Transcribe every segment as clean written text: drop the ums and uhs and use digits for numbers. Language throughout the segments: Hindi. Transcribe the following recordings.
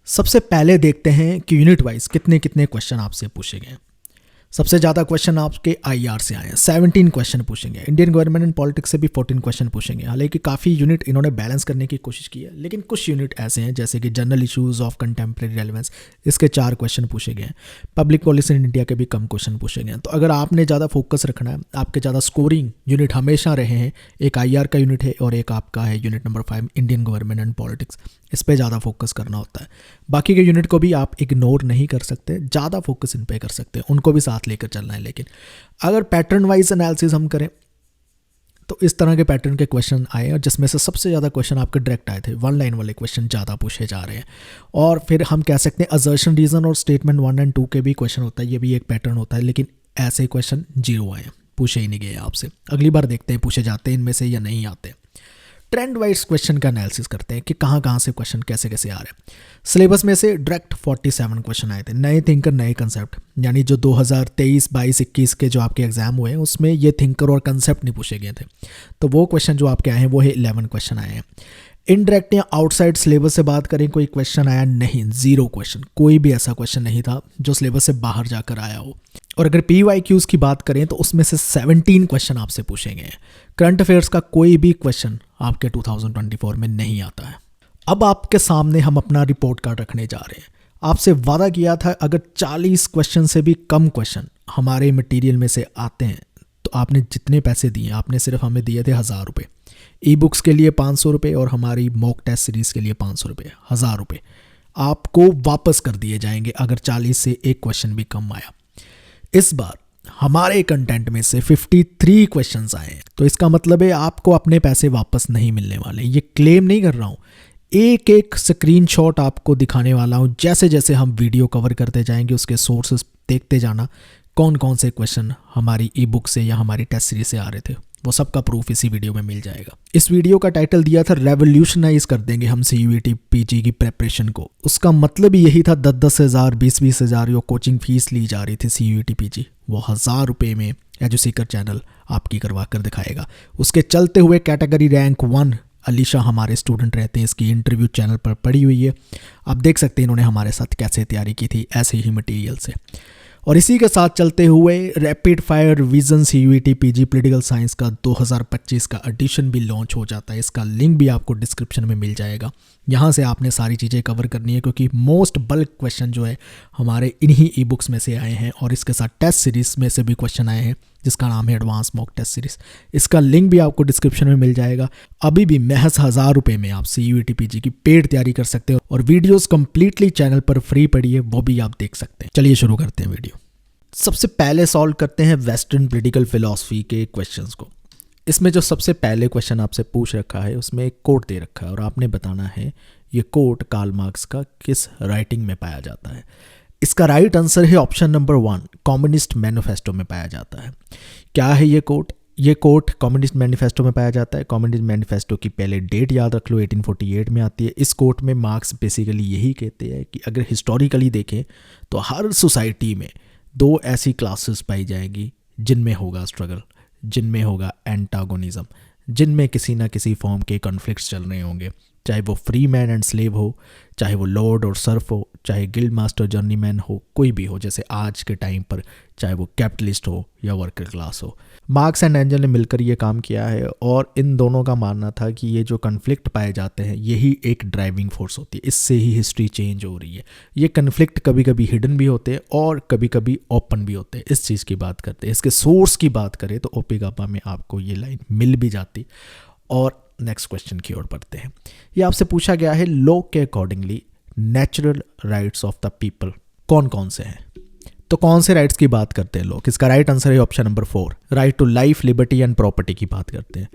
सबसे पहले देखते हैं कि यूनिट वाइज कितने कितने क्वेश्चन आपसे पूछे गए हैं। सबसे ज़्यादा क्वेश्चन आपके आईआर से आए हैं, 17 क्वेश्चन पूछेंगे। इंडियन गवर्नमेंट एंड पॉलिटिक्स से भी 14 क्वेश्चन पूछेंगे। हालांकि काफ़ी यूनिट इन्होंने बैलेंस करने की कोशिश की है, लेकिन कुछ यूनिट ऐसे हैं जैसे कि general issues of contemporary relevance, इसके 4 क्वेश्चन पूछे गए हैं। पब्लिक पॉलिसी इन इंडिया के भी कम क्वेश्चन पूछे गए हैं। तो अगर आपने ज़्यादा फोकस रखना है, आपके ज़्यादा स्कोरिंग यूनिट हमेशा रहे हैं, एक आईआर का यूनिट है और एक आपका है unit number 5 Indian government and politics, इस पर ज़्यादा फोकस करना होता है। बाकी के यूनिट को भी आप इग्नोर नहीं कर सकते, ज़्यादा फोकस इन पे कर सकते हैं, उनको भी साथ लेकर चलना है। लेकिन अगर पैटर्न वाइज एनालिसिस हम करें तो इस तरह के पैटर्न के क्वेश्चन आए और जिसमें से सबसे ज़्यादा क्वेश्चन आपके डायरेक्ट आए थे, 1 लाइन वाले क्वेश्चन ज़्यादा पूछे जा रहे हैं। और फिर हम कह सकते हैं असर्शन, रीजन और स्टेटमेंट 1 और 2 के भी क्वेश्चन होता है, ये भी एक पैटर्न होता है। लेकिन ऐसे क्वेश्चन 0 आए, पूछे ही नहीं गए आपसे। अगली बार देखते हैं पूछे जाते हैं इनमें से या नहीं आते। ट्रेंड वाइज क्वेश्चन का एनालिसिस करते हैं कि कहाँ से क्वेश्चन कैसे कैसे आ रहे हैं। सिलेबस में से डायरेक्ट 47 क्वेश्चन आए थे, नए थिंकर नए कंसेप्ट, यानी जो 2023, 22, 21 के जो आपके एग्जाम हुए हैं उसमें ये थिंकर और कंसेप्ट नहीं पूछे गए थे। तो वो क्वेश्चन जो आपके आए हैं वो है 11 क्वेश्चन आए हैं। इनडायरेक्ट या आउटसाइड सिलेबस से बात करें, कोई क्वेश्चन आया नहीं, 0 क्वेश्चन, कोई भी ऐसा क्वेश्चन नहीं था जो सिलेबस से बाहर जाकर आया हो। और अगर PYQs की बात करें तो उसमें से 17 क्वेश्चन आपसे पूछे गए हैं। करंट अफेयर्स का कोई भी क्वेश्चन आपके 2024 में नहीं आता है। अब आपके सामने हम अपना रिपोर्ट कार्ड रखने जा रहे हैं। आपसे वादा किया था अगर 40 क्वेश्चन से भी कम क्वेश्चन हमारे मटेरियल में से आते हैं तो आपने जितने पैसे दिए, आपने सिर्फ हमें दिए थे 1000 रुपये। ई बुक्स के लिए 500 रुपये और हमारी मॉक टेस्ट सीरीज़ के लिए 500 रुपये, 1000 रुपये आपको वापस कर दिए जाएंगे अगर 40 से एक क्वेश्चन भी कम आया। इस बार हमारे कंटेंट में से 53 क्वेश्चंस आए हैं, तो इसका मतलब है आपको अपने पैसे वापस नहीं मिलने वाले। ये क्लेम नहीं कर रहा हूँ, एक एक स्क्रीनशॉट आपको दिखाने वाला हूँ। जैसे जैसे हम वीडियो कवर करते जाएंगे उसके सोर्सेस देखते जाना, कौन कौन से क्वेश्चन हमारी ई बुक से या हमारी टेस्ट सीरीज से आ रहे थे, वो सबका प्रूफ इसी वीडियो में मिल जाएगा। इस वीडियो का टाइटल दिया था रेवोल्यूशनाइज कर देंगे हम CUET PG की प्रेपरेशन को। उसका मतलब ही यही था 10-10 हज़ार, 20-20 हज़ार जो कोचिंग फीस ली जा रही थी CUET PG, वो 1000 रुपये में एजुसीकर चैनल आपकी करवा कर दिखाएगा। उसके चलते हुए कैटेगरी रैंक 1 अलीशा हमारे स्टूडेंट रहते हैं, इसकी इंटरव्यू चैनल पर पड़ी हुई है, आप देख सकते हैं इन्होंने हमारे साथ कैसे तैयारी की थी, ऐसे ही मटेरियल से। और इसी के साथ चलते हुए rapid fire revision CUET PG political science का 2025 का एडिशन भी लॉन्च हो जाता है। इसका लिंक भी आपको डिस्क्रिप्शन में मिल जाएगा। यहाँ से आपने सारी चीज़ें कवर करनी है क्योंकि मोस्ट बल्क क्वेश्चन जो है हमारे इन्हीं ई बुक्स में से आए हैं और इसके साथ टेस्ट सीरीज़ में से भी क्वेश्चन आए हैं जिसका नाम है एडवांस मॉक टेस्ट सीरीज़। इसका लिंक भी आपको डिस्क्रिप्शन में मिल जाएगा। अभी भी महज 1000 रुपये में आप CUET PG की पेड तैयारी कर सकते हो और वीडियोज़ कंप्लीटली चैनल पर फ्री पड़ी है, वो भी आप देख सकते हैं। चलिए शुरू करते हैं वीडियो। सबसे पहले सॉल्व करते हैं वेस्टर्न पॉलिटिकल फिलॉसफी के क्वेश्चंस को। इसमें जो सबसे पहले क्वेश्चन आपसे पूछ रखा है उसमें एक कोट दे रखा है और आपने बताना है ये कोट कार्ल मार्क्स का किस राइटिंग में पाया जाता है। इसका राइट आंसर है ऑप्शन नंबर 1, कम्युनिस्ट मैनिफेस्टो में पाया जाता है। क्या है ये कोट? ये कोट कम्युनिस्ट मैनिफेस्टो में पाया जाता है। कम्युनिस्ट मैनिफेस्टो की पहले डेट याद रख लो, 1848 में आती है। इस कोट में मार्क्स बेसिकली यही कहते हैं कि अगर हिस्टोरिकली देखें तो हर सोसाइटी में 2 ऐसी क्लासेस पाई जाएंगी जिनमें होगा स्ट्रगल, जिनमें होगा एंटागोनिज्म, जिनमें किसी ना किसी फॉर्म के कॉन्फ्लिक्ट्स चल रहे होंगे, चाहे वो फ्री मैन एंड स्लेव हो, चाहे वो लॉर्ड और सर्फ हो, चाहे गिल्ड मास्टर जर्नीमैन हो, कोई भी हो, जैसे आज के टाइम पर चाहे वो कैपिटलिस्ट हो या वर्कर क्लास हो। मार्क्स एंड एंजल ने मिलकर ये काम किया है और इन दोनों का मानना था कि ये जो कन्फ्लिक्ट पाए जाते हैं यही एक ड्राइविंग फोर्स होती है, इससे ही हिस्ट्री चेंज हो रही है। ये कन्फ्लिक्ट कभी कभी हिडन भी होते हैं और कभी कभी ओपन भी होते हैं। इस चीज़ की बात करते हैं। इसके सोर्स की बात करें तो ओपिगापा में आपको ये लाइन मिल भी जाती। और नेक्स्ट क्वेश्चन की ओर बढ़ते हैं। ये आपसे पूछा गया है लॉ के accordingly natural rights of the people कौन कौन से हैं। तो कौन से राइट्स की बात करते हैं लोग? इसका राइट आंसर है option number 4, right to life, liberty and property की बात करते हैं।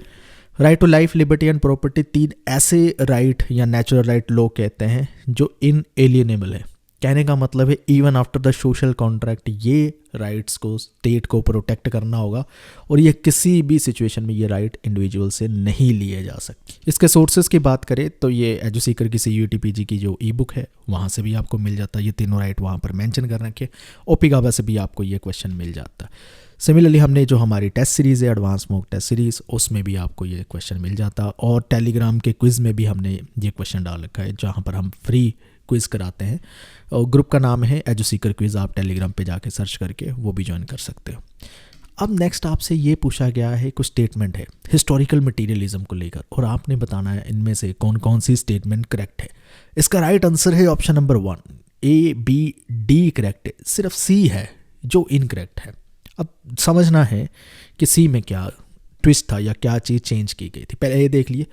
Right to life, liberty and property 3 ऐसे राइट या नेचुरल राइट लोग कहते हैं जो इनएलिएनेबल है। कहने का मतलब है even after the social contract ये राइट्स को स्टेट को प्रोटेक्ट करना होगा और ये किसी भी सिचुएशन में ये राइट इंडिविजुअल से नहीं लिए जा सकते। इसके सोर्सेज की बात करें तो ये एजुसीकर की CUET PG की जो ई बुक है वहाँ से भी आपको मिल जाता है। ये तीनों राइट वहाँ पर मेंशन कर रखे। ओपिगावा से भी आपको ये क्वेश्चन मिल जाता है। सिमिलरली हमने जो हमारी टेस्ट सीरीज़ है एडवांस मॉक टेस्ट सीरीज़, उसमें भी आपको ये क्वेश्चन मिल जाता और टेलीग्राम के क्विज़ में भी हमने ये क्वेश्चन डाल रखा है जहाँ पर हम फ्री क्विज़ कराते हैं, और ग्रुप का नाम है एजुसीकर क्विज़, आप टेलीग्राम पे जाके सर्च करके वो भी ज्वाइन कर सकते हो। अब नेक्स्ट आपसे ये पूछा गया है, कुछ स्टेटमेंट है हिस्टोरिकल मटेरियलिज्म को लेकर, और आपने बताना है इनमें से कौन कौन सी स्टेटमेंट करेक्ट है। इसका राइट आंसर है option number 1, A, B, D correct है, सिर्फ C है जो इनकरेक्ट है। अब समझना है कि C में क्या ट्विस्ट था या क्या चीज़ चेंज की गई थी। पहले ये देख लिए,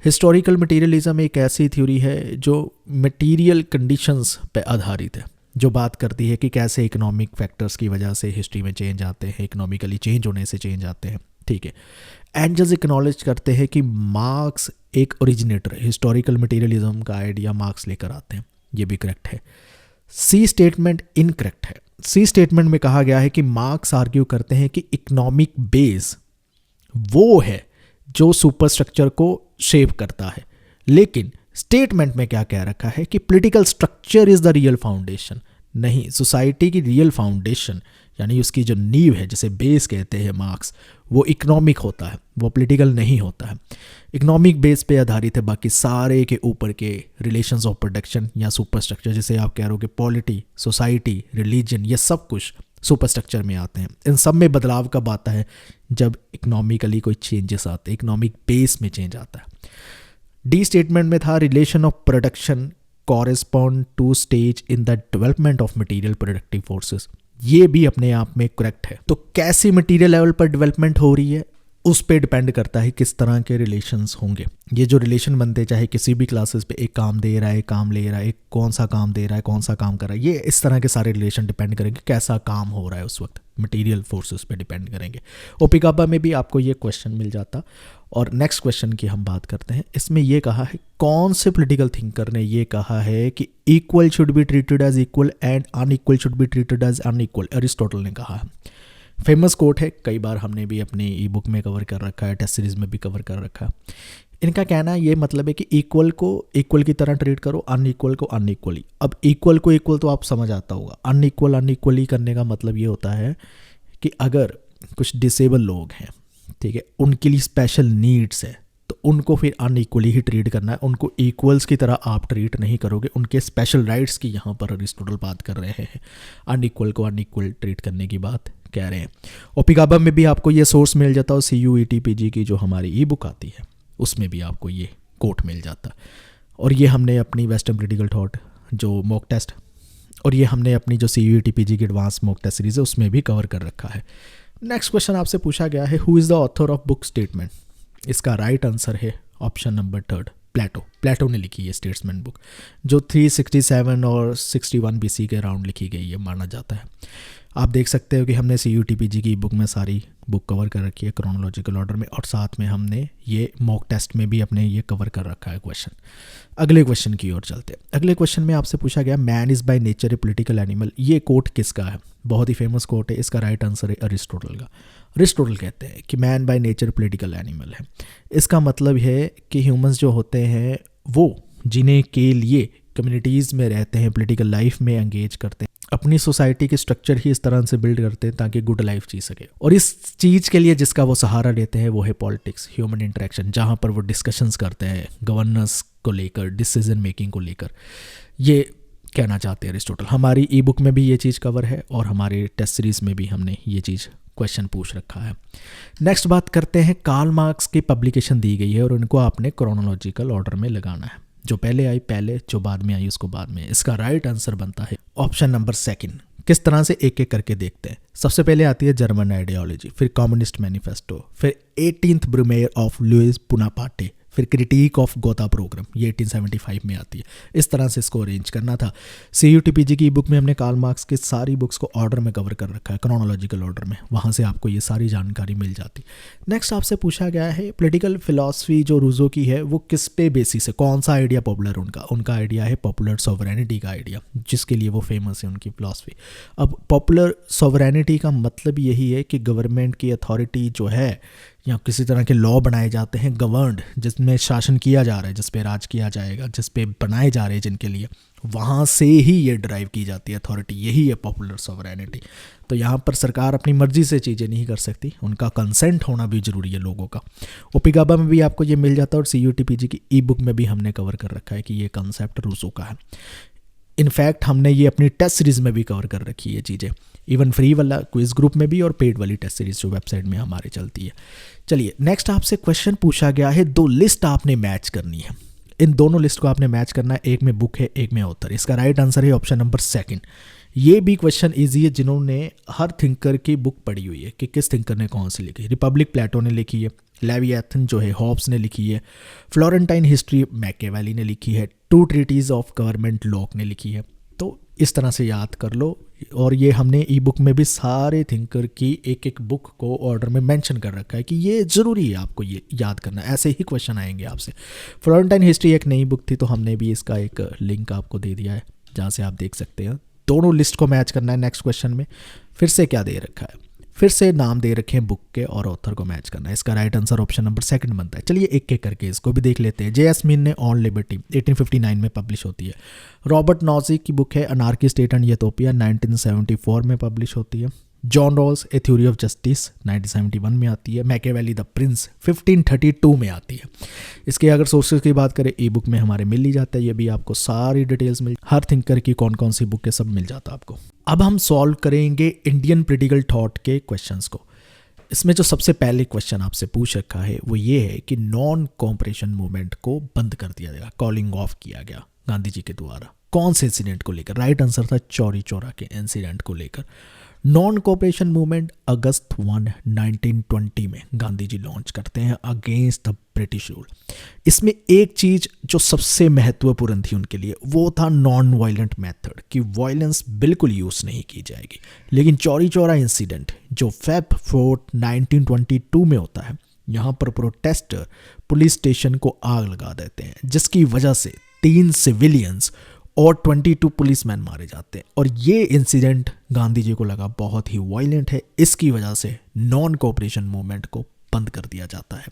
हिस्टोरिकल मटेरियलिज्म एक ऐसी थ्योरी है जो मटेरियल कंडीशंस पे आधारित है, जो बात करती है कि कैसे इकोनॉमिक फैक्टर्स की वजह से हिस्ट्री में चेंज आते हैं, इकोनॉमिकली चेंज होने से चेंज आते हैं, ठीक है। एंजल्स एक्नॉलेज करते हैं कि मार्क्स एक ओरिजिनेटर है, हिस्टोरिकल मटेरियलिज्म का आइडिया मार्क्स लेकर आते हैं, ये भी करेक्ट है। सी स्टेटमेंट इनकरेक्ट है। सी स्टेटमेंट में कहा गया है कि मार्क्स आर्ग्यू करते हैं कि इकोनॉमिक बेस वो है जो सुपरस्ट्रक्चर को शेप करता है, लेकिन स्टेटमेंट में क्या कह रखा है कि political structure is the real foundation. नहीं, सोसाइटी की रियल फाउंडेशन यानी उसकी जो नींव है, जिसे बेस कहते हैं मार्क्स, वो इकोनॉमिक होता है, वो पॉलिटिकल नहीं होता है। इकोनॉमिक बेस पे आधारित है बाकी सारे के ऊपर के रिलेशंस ऑफ प्रोडक्शन या सुपरस्ट्रक्चर, जिसे आप कह रहे हो कि पॉलिटी, सोसाइटी, रिलीजन, ये सब कुछ सुपरस्ट्रक्चर में आते हैं। इन सब में बदलाव कब आता है? जब इकोनॉमिकली कोई चेंजेस आते हैं, इकोनॉमिक बेस में चेंज आता है। डी स्टेटमेंट में था relation of production correspond to stage in the development of material productive forces. ये भी अपने आप में करेक्ट है। तो कैसी मटेरियल लेवल पर डेवलपमेंट हो रही है उस पे डिपेंड करता है किस तरह के रिलेशंस होंगे। ये जो रिलेशन बनते, चाहे किसी भी क्लासेस पे, एक काम दे रहा है, एक काम ले रहा है, एक कौन सा काम दे रहा है, कौन सा काम कर रहा है, ये इस तरह के सारे रिलेशन डिपेंड करेंगे कैसा काम हो रहा है उस वक्त, मटेरियल फोर्सेस पे डिपेंड करेंगे। ओपिकाबा में भी आपको ये क्वेश्चन मिल जाता। और नेक्स्ट क्वेश्चन की हम बात करते हैं। इसमें ये कहा है, कौन से पॉलिटिकल थिंकर ने ये कहा है कि equal should be treated as equal and unequal should be treated as unequal? Aristotle ने कहा है। फेमस कोट है, कई बार हमने भी अपनी ई बुक में कवर कर रखा है, टेस्ट सीरीज में भी कवर कर रखा है। इनका कहना ये मतलब है कि इक्वल को इक्वल की तरह ट्रीट करो, अनइक्वल को अनइक्वली। अब इक्वल को इक्वल तो आप समझ आता होगा, अनइक्वल अनइक्वली करने का मतलब ये होता है कि अगर कुछ डिसेबल लोग हैं, ठीक है, उनके लिए स्पेशल नीड्स है, तो उनको फिर अनइक्वली ही ट्रीट करना है, उनको इक्वल्स की तरह आप ट्रीट नहीं करोगे। उनके स्पेशल राइट्स की यहाँ पर अरिस्टोटल बात कर रहे हैं, अनइक्वल को अनइक्वल ट्रीट करने की बात कह रहे हैं। ओपिकाबा में भी आपको ये सोर्स मिल जाता है, CUET-PG की जो हमारी ई बुक आती है उसमें भी आपको ये कोट मिल जाता। और ये हमने अपनी वेस्टर्न पॉलिटिकल थॉट जो मॉक टेस्ट, और ये हमने अपनी जो CUET-PG की एडवांस मॉक टेस्ट सीरीज है उसमें भी कवर कर रखा है। नेक्स्ट क्वेश्चन आपसे पूछा गया है, who is the author of book statement? इसका राइट आंसर है ऑप्शन नंबर 3, प्लेटो। प्लेटो ने लिखी है स्टेट्समैन बुक, जो 367 और 61 BC के अराउंड लिखी गई है माना जाता है। आप देख सकते हो कि हमने CUET-PG की बुक में सारी बुक कवर कर रखी है क्रोनोलॉजिकल ऑर्डर में, और साथ में हमने ये मॉक टेस्ट में भी अपने ये कवर कर रखा है क्वेश्चन। अगले क्वेश्चन की ओर चलते हैं। अगले क्वेश्चन में आपसे पूछा गया, man is by nature A political animal. ये कोट किसका है? बहुत ही फेमस कोट है, इसका राइट आंसर है अरिस्टोटल का। अरिस्टोटल कहते हैं कि man by nature political animal है। इसका मतलब है कि ह्यूमंस जो होते हैं वो जीने के लिए कम्युनिटीज़ में रहते हैं, पॉलिटिकल लाइफ में एंगेज करते हैं, अपनी सोसाइटी के स्ट्रक्चर ही इस तरह से बिल्ड करते हैं ताकि गुड लाइफ जी सके। और इस चीज़ के लिए जिसका वो सहारा लेते हैं वो है पॉलिटिक्स, ह्यूमन इंटरेक्शन, जहाँ पर वो डिस्कशंस करते हैं गवर्नेंस को लेकर, डिसीजन मेकिंग को लेकर। ये कहना चाहते हैं अरिस्टोटल। हमारी ई बुक में भी ये चीज़ कवर है और हमारे टेस्ट सीरीज़ में भी हमने ये चीज़ क्वेश्चन पूछ रखा है। नेक्स्ट बात करते हैं, कार्ल मार्क्स की पब्लिकेशन दी गई है और उनको आपने क्रोनोलॉजिकल ऑर्डर में लगाना है, जो पहले आई पहले, जो बाद में आई उसको बाद में। इसका राइट आंसर बनता है ऑप्शन नंबर 2। किस तरह से एक एक करके देखते हैं। सबसे पहले आती है जर्मन आइडियोलॉजी, फिर कम्युनिस्ट मैनिफेस्टो, फिर 18th ब्रूमेयर ऑफ लुइस बुनापार्टे, फिर क्रिटिक ऑफ गोता प्रोग्राम, ये 1875 में आती है। इस तरह से इसको अरेंज करना था। CUET-PG की बुक में हमने कार्ल मार्क्स की सारी बुक्स को ऑर्डर में कवर कर रखा है, क्रोनोलॉजिकल ऑर्डर में, वहाँ से आपको ये सारी जानकारी मिल जाती। नेक्स्ट आपसे पूछा गया है, पॉलिटिकल फिलॉसफी जो रूजो की है वो किस पे बेसिस है, कौन सा आइडिया पॉपुलर उनका आइडिया है पॉपुलर सॉवरेनिटी का आइडिया, जिसके लिए वो फेमस है उनकी फिलॉसफी। अब पॉपुलर सॉवरेनिटी का मतलब यही है कि गवर्नमेंट की अथॉरिटी जो है या किसी तरह के लॉ बनाए जाते हैं गवर्नड, जिसमें शासन किया जा रहा है, जिस पे राज किया जाएगा, जिस पे बनाए जा रहे हैं जिनके लिए, वहाँ से ही ये ड्राइव की जाती है अथॉरिटी, यही है पॉपुलर सॉवरेनिटी। तो यहाँ पर सरकार अपनी मर्जी से चीज़ें नहीं कर सकती, उनका कंसेंट होना भी ज़रूरी है लोगों का। ओपिगाबा में भी आपको ये मिल जाता है और CUTPG की ई बुक में भी हमने कवर कर रखा है कि ये कंसेप्ट रूसो का है। इनफैक्ट हमने ये अपनी टेस्ट सीरीज़ में भी कवर कर रखी है चीज़ें, इवन फ्री वाला क्विज ग्रुप में भी और पेड वाली टेस्ट सीरीज़ जो वेबसाइट में हमारे चलती है। चलिए नेक्स्ट आपसे क्वेश्चन पूछा गया है, 2 लिस्ट आपने मैच करनी है। इन दोनों लिस्ट को आपने मैच करना है, एक में बुक है एक में ऑथर। इसका राइट आंसर है ऑप्शन नंबर 2। ये भी क्वेश्चन इजी है, जिन्होंने हर थिंकर की बुक पढ़ी हुई है कि किस थिंकर ने कौन सी लिखी। रिपब्लिक प्लेटो ने लिखी है, लेविएथन जो है हॉब्स ने लिखी है, फ्लोरेंटाइन हिस्ट्री मैकियावेली ने लिखी है, 2 ट्रीटीज ऑफ गवर्नमेंट लॉक ने लिखी है। तो इस तरह से याद कर लो। और ये हमने ई बुक में भी सारे थिंकर की एक एक बुक को ऑर्डर में मेंशन कर रखा है कि ये ज़रूरी है आपको ये याद करना, ऐसे ही क्वेश्चन आएंगे आपसे। फ्लोरेंटाइन हिस्ट्री एक नई बुक थी, तो हमने भी इसका एक लिंक आपको दे दिया है जहाँ से आप देख सकते हैं। दोनों लिस्ट को मैच करना है। नेक्स्ट क्वेश्चन में फिर से क्या दे रखा है, फिर से नाम दे रखे हैं बुक के और ऑथर को मैच करना है। इसका राइट आंसर ऑप्शन नंबर 2 बनता है। चलिए एक एक करके इसको भी देख लेते हैं। J.S. मिल ने ऑन लिबर्टी 1859 में पब्लिश होती है। रॉबर्ट नॉजिक की बुक है अनार्की स्टेट एंड यूटोपिया 1974 में पब्लिश होती है। John Rawls a theory of justice 1971 में आती है। मैकियावेली द प्रिंस 1532 में आती है। इसके अगर सोर्सेज की बात करें, ई बुक में हमारे मिल ही जाता है, ये भी आपको सारी डिटेल्स मिल, हर थिंकर की कौन कौन सी बुक है सब मिल जाता है आपको। अब हम सॉल्व करेंगे इंडियन पॉलिटिकल थॉट के क्वेश्चंस को। इसमें जो सबसे पहले क्वेश्चन आपसे पूछ रखा है वो ये है कि नॉन कॉपरेशन मूवमेंट को बंद कर दिया गया, कॉलिंग ऑफ किया गया गांधी जी के द्वारा, कौन से इंसिडेंट को लेकर। राइट आंसर था चौरी चौरा के इंसिडेंट को लेकर। नॉन कोऑपरेशन मूवमेंट अगस्त 1, 1920 में गांधी जी लॉन्च करते हैं अगेंस्ट द ब्रिटिश रूल। इसमें एक चीज जो सबसे महत्वपूर्ण थी उनके लिए वो था नॉन वायलेंट मेथड, कि वायलेंस बिल्कुल यूज नहीं की जाएगी। लेकिन चौरी चौरा इंसिडेंट जो Feb 4, 1922 में होता है, यहाँ पर प्रोटेस्टर पुलिस स्टेशन को आग लगा देते हैं, जिसकी वजह से 3 सिविलियंस और 22 पुलिसमैन मारे जाते हैं। और ये इंसिडेंट गांधी जी को लगा बहुत ही वायलेंट है, इसकी वजह से नॉन कोऑपरेशन मूवमेंट को बंद कर दिया जाता है।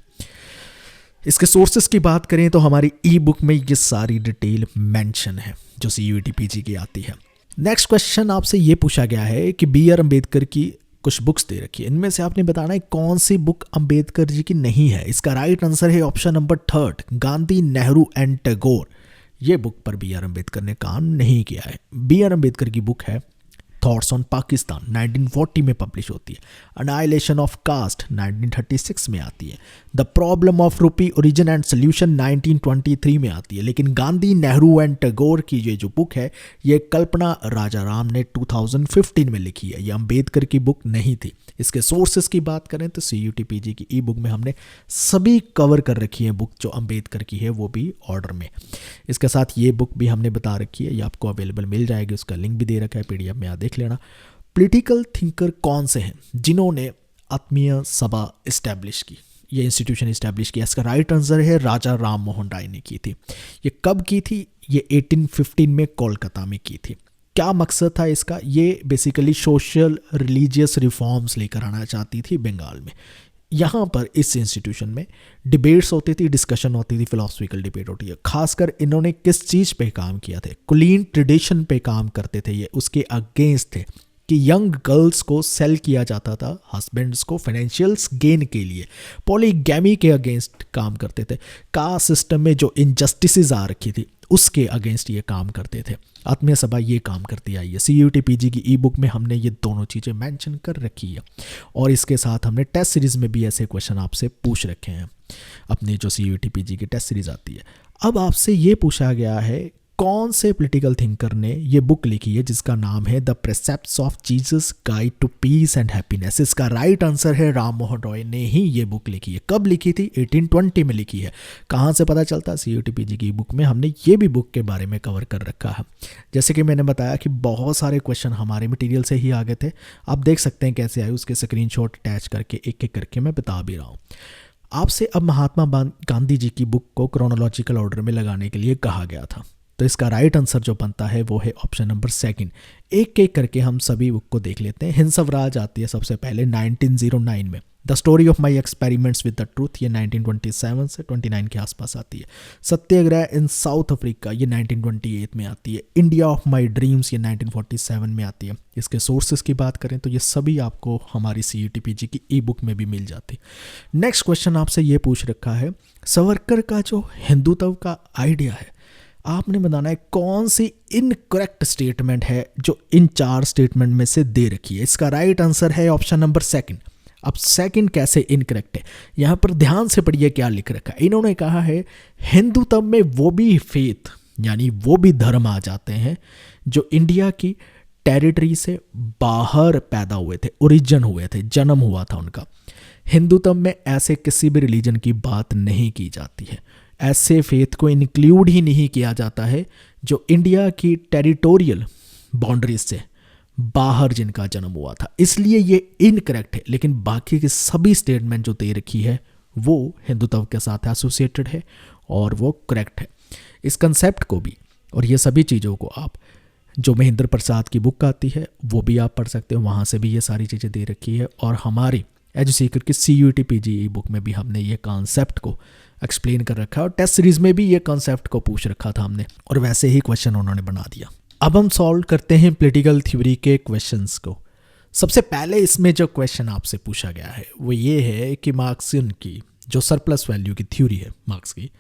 इसके सोर्सेस की बात करें तो हमारी ई बुक में ये सारी डिटेल मेंशन है जो CUTPG की आती है। नेक्स्ट क्वेश्चन आपसे ये पूछा गया है कि BR अम्बेडकर की कुछ बुक्स दे रखी है, इनमें से आपने बताना है कौन सी बुक अम्बेडकर जी की नहीं है। इसका राइट आंसर है option number 3, Gandhi, Nehru and Tagore. ये बुक पर BR अम्बेडकर ने काम नहीं किया है। BR अम्बेडकर की बुक है थॉट्स ऑन पाकिस्तान 1940 में पब्लिश होती है। अनाइलेशन ऑफ कास्ट 1936 में आती है। द प्रॉब्लम ऑफ रूपी ओरिजिन एंड सोल्यूशन 1923 में आती है। लेकिन गांधी, नेहरू एंड टैगोर की ये जो बुक है ये कल्पना राजाराम ने 2015 में लिखी है। ये अम्बेडकर की बुक नहीं थी। इसके सोर्सेस की बात करें तो CUTPG की ई बुक में हमने सभी कवर कर रखी है बुक जो अम्बेडकर की है, वो भी ऑर्डर में। इसके साथ ये बुक भी हमने बता रखी है, ये आपको अवेलेबल मिल जाएगी, उसका लिंक भी दे रखा है PDF में, आप देख लेना। पॉलिटिकल थिंकर कौन से हैं जिन्होंने आत्मीय सभा इस्टेब्लिश की, ये इंस्टीट्यूशन इस्टेब्लिश किया? इसका राइट आंसर है राजा राम मोहन राय ने की थी। ये कब की थी? ये 1815 में कोलकाता में की थी। क्या मकसद था इसका? ये बेसिकली सोशल रिलीजियस रिफॉर्म्स लेकर आना चाहती थी बंगाल में। यहाँ पर इस इंस्टीट्यूशन में डिबेट्स होती थी, डिस्कशन होती थी, फिलोसफिकल डिबेट होती है। खासकर इन्होंने किस चीज़ पे काम किया थे? कुलीन ट्रेडिशन पे काम करते थे। ये उसके अगेंस्ट थे कि यंग गर्ल्स को सेल किया जाता था हस्बैंड्स को फाइनेंशियल्स गेन के लिए। पॉलीगैमी के अगेंस्ट काम करते थे। कास्ट सिस्टम में जो इनजस्टिसेस आ रखी थी उसके अगेंस्ट ये काम करते थे। आत्मीय सभा ये काम करती आई है। CUTPG की ई बुक में हमने ये दोनों चीज़ें मेंशन कर रखी है और इसके साथ हमने टेस्ट सीरीज़ में भी ऐसे क्वेश्चन आपसे पूछ रखे हैं अपनी जो CUTPG की टेस्ट सीरीज़ आती है। अब आपसे ये पूछा गया है कौन से पॉलिटिकल थिंकर ने ये बुक लिखी है जिसका नाम है the precepts of Jesus guide to peace and happiness. इसका राइट आंसर है राम मोहन रॉय ने ही ये बुक लिखी है। कब लिखी थी? 1820 में लिखी है। कहाँ से पता चलता? CUTPG की बुक में हमने ये भी बुक के बारे में कवर कर रखा है। जैसे कि मैंने बताया कि बहुत सारे क्वेश्चन हमारे मटीरियल से ही आ गए थे, आप देख सकते हैं कैसे आए, उसके स्क्रीनशॉट अटैच करके एक एक करके मैं बता भी रहा हूँ आपसे। अब महात्मा गांधी जी की बुक को क्रोनोलॉजिकल ऑर्डर में लगाने के लिए कहा गया था, तो इसका राइट आंसर जो बनता है वो है ऑप्शन नंबर 2। एक एक करके हम सभी बुक को देख लेते हैं। हिंद स्वराज आती है सबसे पहले 1909 में। The story of my experiments with the truth, ये 1927 से 29 के आसपास आती है। सत्याग्रह इन साउथ अफ्रीका, ये 1928 में आती है। इंडिया ऑफ माई ड्रीम्स, ये 1947 में आती है। इसके सोर्सेज की बात करें तो ये सभी आपको हमारी CUT/PG की ई बुक में भी मिल जाती। नेक्स्ट क्वेश्चन आपसे ये पूछ रखा है, सावरकर का जो हिंदुत्व का आइडिया है, आपने बताना है कौन सी इनकरेक्ट स्टेटमेंट है जो इन 4 स्टेटमेंट में से दे रखी है। इसका राइट आंसर है ऑप्शन नंबर 2। अब सेकंड कैसे इनकरेक्ट है, यहाँ पर ध्यान से पढ़िए क्या लिख रखा है। इन्होंने कहा है हिंदुत्व में वो भी फेथ यानी वो भी धर्म आ जाते हैं जो इंडिया की टेरिटरी से बाहर पैदा हुए थे, ओरिजिन हुए थे, जन्म हुआ था उनका। हिंदुत्व में ऐसे किसी भी रिलीजन की बात नहीं की जाती है, ऐसे फेथ को इंक्लूड ही नहीं किया जाता है जो इंडिया की टेरिटोरियल बाउंड्रीज से बाहर जिनका जन्म हुआ था, इसलिए ये इनकरेक्ट है। लेकिन बाकी की सभी स्टेटमेंट जो दे रखी है वो हिंदुत्व के साथ एसोसिएटेड है और वो करेक्ट है। इस कंसेप्ट को भी और ये सभी चीज़ों को आप जो महेंद्र प्रसाद की बुक आती है वो भी आप पढ़ सकते हो, वहाँ से भी ये सारी चीज़ें दे रखी है। और हमारी एजुसीकर की CUT/PG ई बुक में भी हमने ये कॉन्सेप्ट को एक्सप्लेन कर रखा है और टेस्ट सीरीज में भी ये कॉन्सेप्ट को पूछ रखा था हमने और वैसे ही क्वेश्चन उन्होंने बना दिया। अब हम सॉल्व करते हैं पॉलिटिकल थ्योरी के क्वेश्चंस को। सबसे पहले इसमें जो क्वेश्चन आपसे पूछा गया है वो ये है कि मार्क्सियन की जो सरप्लस वैल्यू की थ्योरी है मार्क्स की,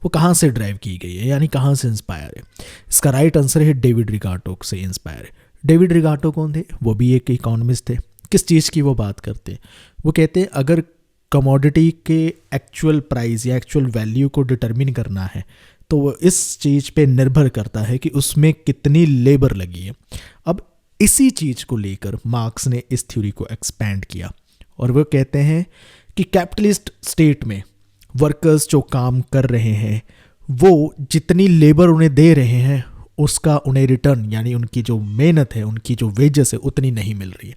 वो कहाँ से ड्राइव की गई है यानी कहाँ से इंस्पायर है। इसका राइट आंसर है डेविड रिकार्डो से इंस्पायर है। डेविड रिकार्डो कौन थे? वो भी एक इकोनॉमिस्ट थे। किस चीज़ की वो बात करते हैं? वो कहते हैं अगर कमोडिटी के एक्चुअल प्राइस या एक्चुअल वैल्यू को डिटरमिन करना है तो वो इस चीज़ पे निर्भर करता है कि उसमें कितनी लेबर लगी है। अब इसी चीज़ को लेकर मार्क्स ने इस थ्योरी को एक्सपैंड किया और वो कहते हैं कि कैपिटलिस्ट स्टेट में वर्कर्स जो काम कर रहे हैं वो जितनी लेबर उन्हें दे रहे हैं उसका उन्हें रिटर्न यानी उनकी जो मेहनत है, उनकी जो वेजेस है उतनी नहीं मिल रही है।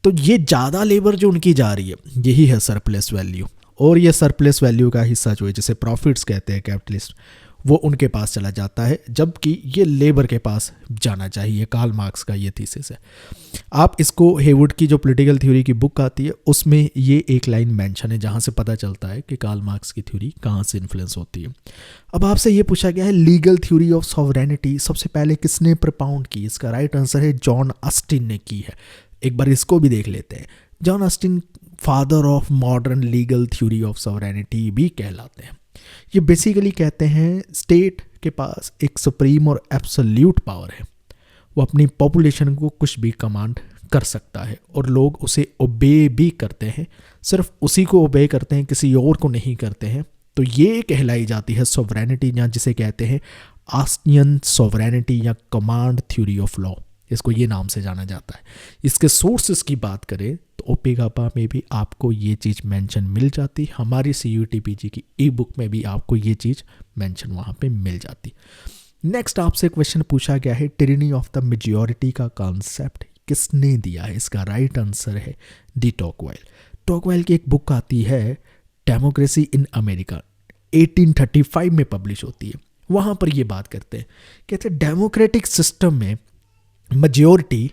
तो ये ज़्यादा लेबर जो उनकी जा रही है यही है सरप्लस वैल्यू। और ये सरप्लस वैल्यू का हिस्सा जो है जिसे प्रॉफिट्स कहते हैं कैपिटलिस्ट, वो उनके पास चला जाता है जबकि ये लेबर के पास जाना चाहिए। कार्ल मार्क्स का ये थीसिस है। आप इसको हेवुड की जो पॉलिटिकल थ्योरी की बुक आती है उसमें ये एक लाइन मेंशन है जहाँ से पता चलता है कि कार्ल मार्क्स की थ्योरी कहाँ से इन्फ्लुएंस होती है। अब आपसे ये पूछा गया है लीगल थ्योरी ऑफ सॉवरेनिटी सबसे पहले किसने प्रपाउंड की? इसका राइट आंसर है जॉन ऑस्टिन ने की है। एक बार इसको भी देख लेते हैं। John Austin father of modern legal theory of sovereignty भी कहलाते हैं। ये बेसिकली कहते हैं स्टेट के पास एक सुप्रीम और एब्सोल्यूट पावर है, वो अपनी पॉपुलेशन को कुछ भी कमांड कर सकता है और लोग उसे ओबे भी करते हैं, सिर्फ उसी को ओबे करते हैं, किसी और को नहीं करते हैं। तो ये कहलाई जाती है सॉवरेनिटी या जिसे कहते हैं ऑस्टिनियन सॉवरेनिटी या कमांड थ्योरी ऑफ लॉ, इसको ये नाम से जाना जाता है। इसके सोर्सेस की बात करें तो ओपेगापा में भी आपको ये चीज़ मेंशन मिल जाती, हमारी CUT/PG की ई बुक में भी आपको ये चीज़ मेंशन वहाँ पे मिल जाती। नेक्स्ट आपसे क्वेश्चन पूछा गया है टिरनी ऑफ द मेजॉरिटी का कॉन्सेप्ट किसने दिया है? इसका राइट आंसर है डी टॉकवेल। टॉकवेल की एक बुक आती है डेमोक्रेसी इन अमेरिका, 1835 में पब्लिश होती है। वहाँ पर ये बात करते हैं, कहते हैं डेमोक्रेटिक सिस्टम में मेजॉरिटी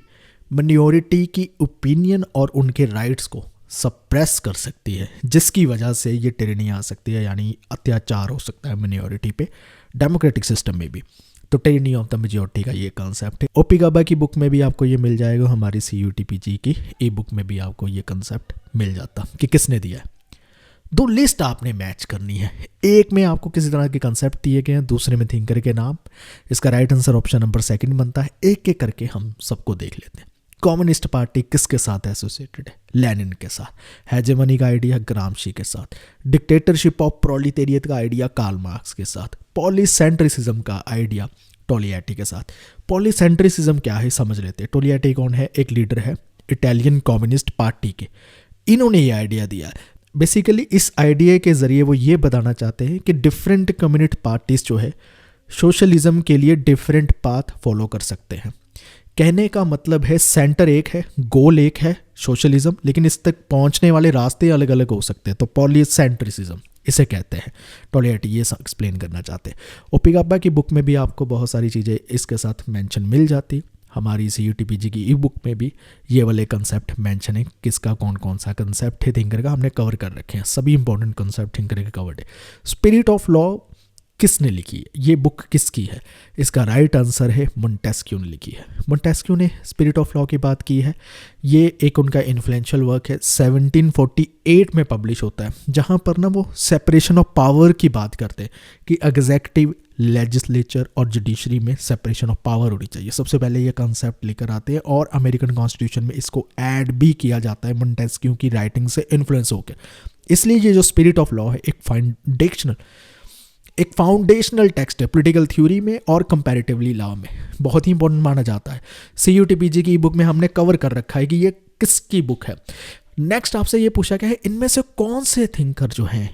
मिनॉरिटी की ओपिनियन और उनके राइट्स को सप्रेस कर सकती है, जिसकी वजह से ये टिरनी आ सकती है यानी अत्याचार हो सकता है मिनॉरिटी पे डेमोक्रेटिक सिस्टम में भी। तो टिरनी ऑफ द मेजॉरिटी का ये कॉन्सेप्ट है। ओपिगाबा की बुक में भी आपको ये मिल जाएगा, हमारी CUT/PG की ई बुक में भी आपको ये कॉन्सेप्ट मिल जाता कि किसने दिया है। 2 लिस्ट आपने मैच करनी है, एक में आपको किसी तरह के कंसेप्ट दिए गए हैं, दूसरे में थिंकर के नाम। इसका राइट आंसर ऑप्शन नंबर 2 बनता है। एक एक करके हम सबको देख लेते हैं। कम्युनिस्ट पार्टी किसके साथ एसोसिएटेड है? लेनिन के साथ। हेजेमनी का आइडिया ग्रामशी के साथ। डिक्टेटरशिप ऑफ प्रोलिटेरियत का आइडिया कार्ल मार्क्स के साथ। पॉलीसेंट्रिसिज्म का आइडिया टोलिएटी के साथ। पॉलीसेंट्रिसिज्म क्या है समझ लेते हैं। टोलिएटी कौन है? एक लीडर है इटालियन कम्युनिस्ट पार्टी के, इन्होंने ये आइडिया दिया है। बेसिकली इस आइडिया के ज़रिए वो ये बताना चाहते हैं कि डिफरेंट कम्युनिस्ट पार्टीज जो है सोशलिज्म के लिए डिफरेंट पाथ फॉलो कर सकते हैं। कहने का मतलब है सेंटर एक है, गोल एक है सोशलिज्म, लेकिन इस तक पहुंचने वाले रास्ते अलग अलग हो सकते हैं। तो पॉलीसेंट्रिसिज्म इसे कहते हैं। टोलिएटी ये एक्सप्लेन करना चाहते हैं। ओपिगाबा की बुक में भी आपको बहुत सारी चीज़ें इसके साथ मेंशन मिल जाती। हमारी CUTPG की ई बुक में भी ये वाले कंसेप्ट मेंशन है, किसका कौन कौन सा कंसेप्ट है थिंकर का हमने कवर कर रखे हैं, सभी इंपॉर्टेंट कंसेप्ट थिंकर के कवर्ड है। स्पिरिट ऑफ लॉ किसने लिखी है, ये बुक किसकी है? इसका राइट आंसर है मोंटेस्क्यू ने लिखी है। मोंटेस्क्यू ने स्पिरिट ऑफ लॉ की बात की है। ये एक उनका इन्फ्लुएंशियल वर्क है, 1748 में पब्लिश होता है, जहाँ पर ना वो सेपरेशन ऑफ पावर की बात करते हैं कि एग्जेक्टिव, लेजिस्लेचर और जुडिशरी में सेपरेशन ऑफ पावर होनी चाहिए। सबसे पहले ये कंसेप्ट लेकर आते हैं और अमेरिकन कॉन्स्टिट्यूशन में इसको ऐड भी किया जाता है मोंटेस्क्यू की राइटिंग से इन्फ्लुएंस होकर। इसलिए ये जो स्पिरिट ऑफ लॉ है एक फाउंडेशनल टेक्स्ट है पॉलिटिकल थ्योरी में और कंपैरेटिवली लॉ में, बहुत ही इंपॉर्टेंट माना जाता है। CUTPG की बुक में हमने कवर कर रखा है कि ये किसकी बुक है। नेक्स्ट आपसे ये पूछा गया है इनमें से कौन से थिंकर जो हैं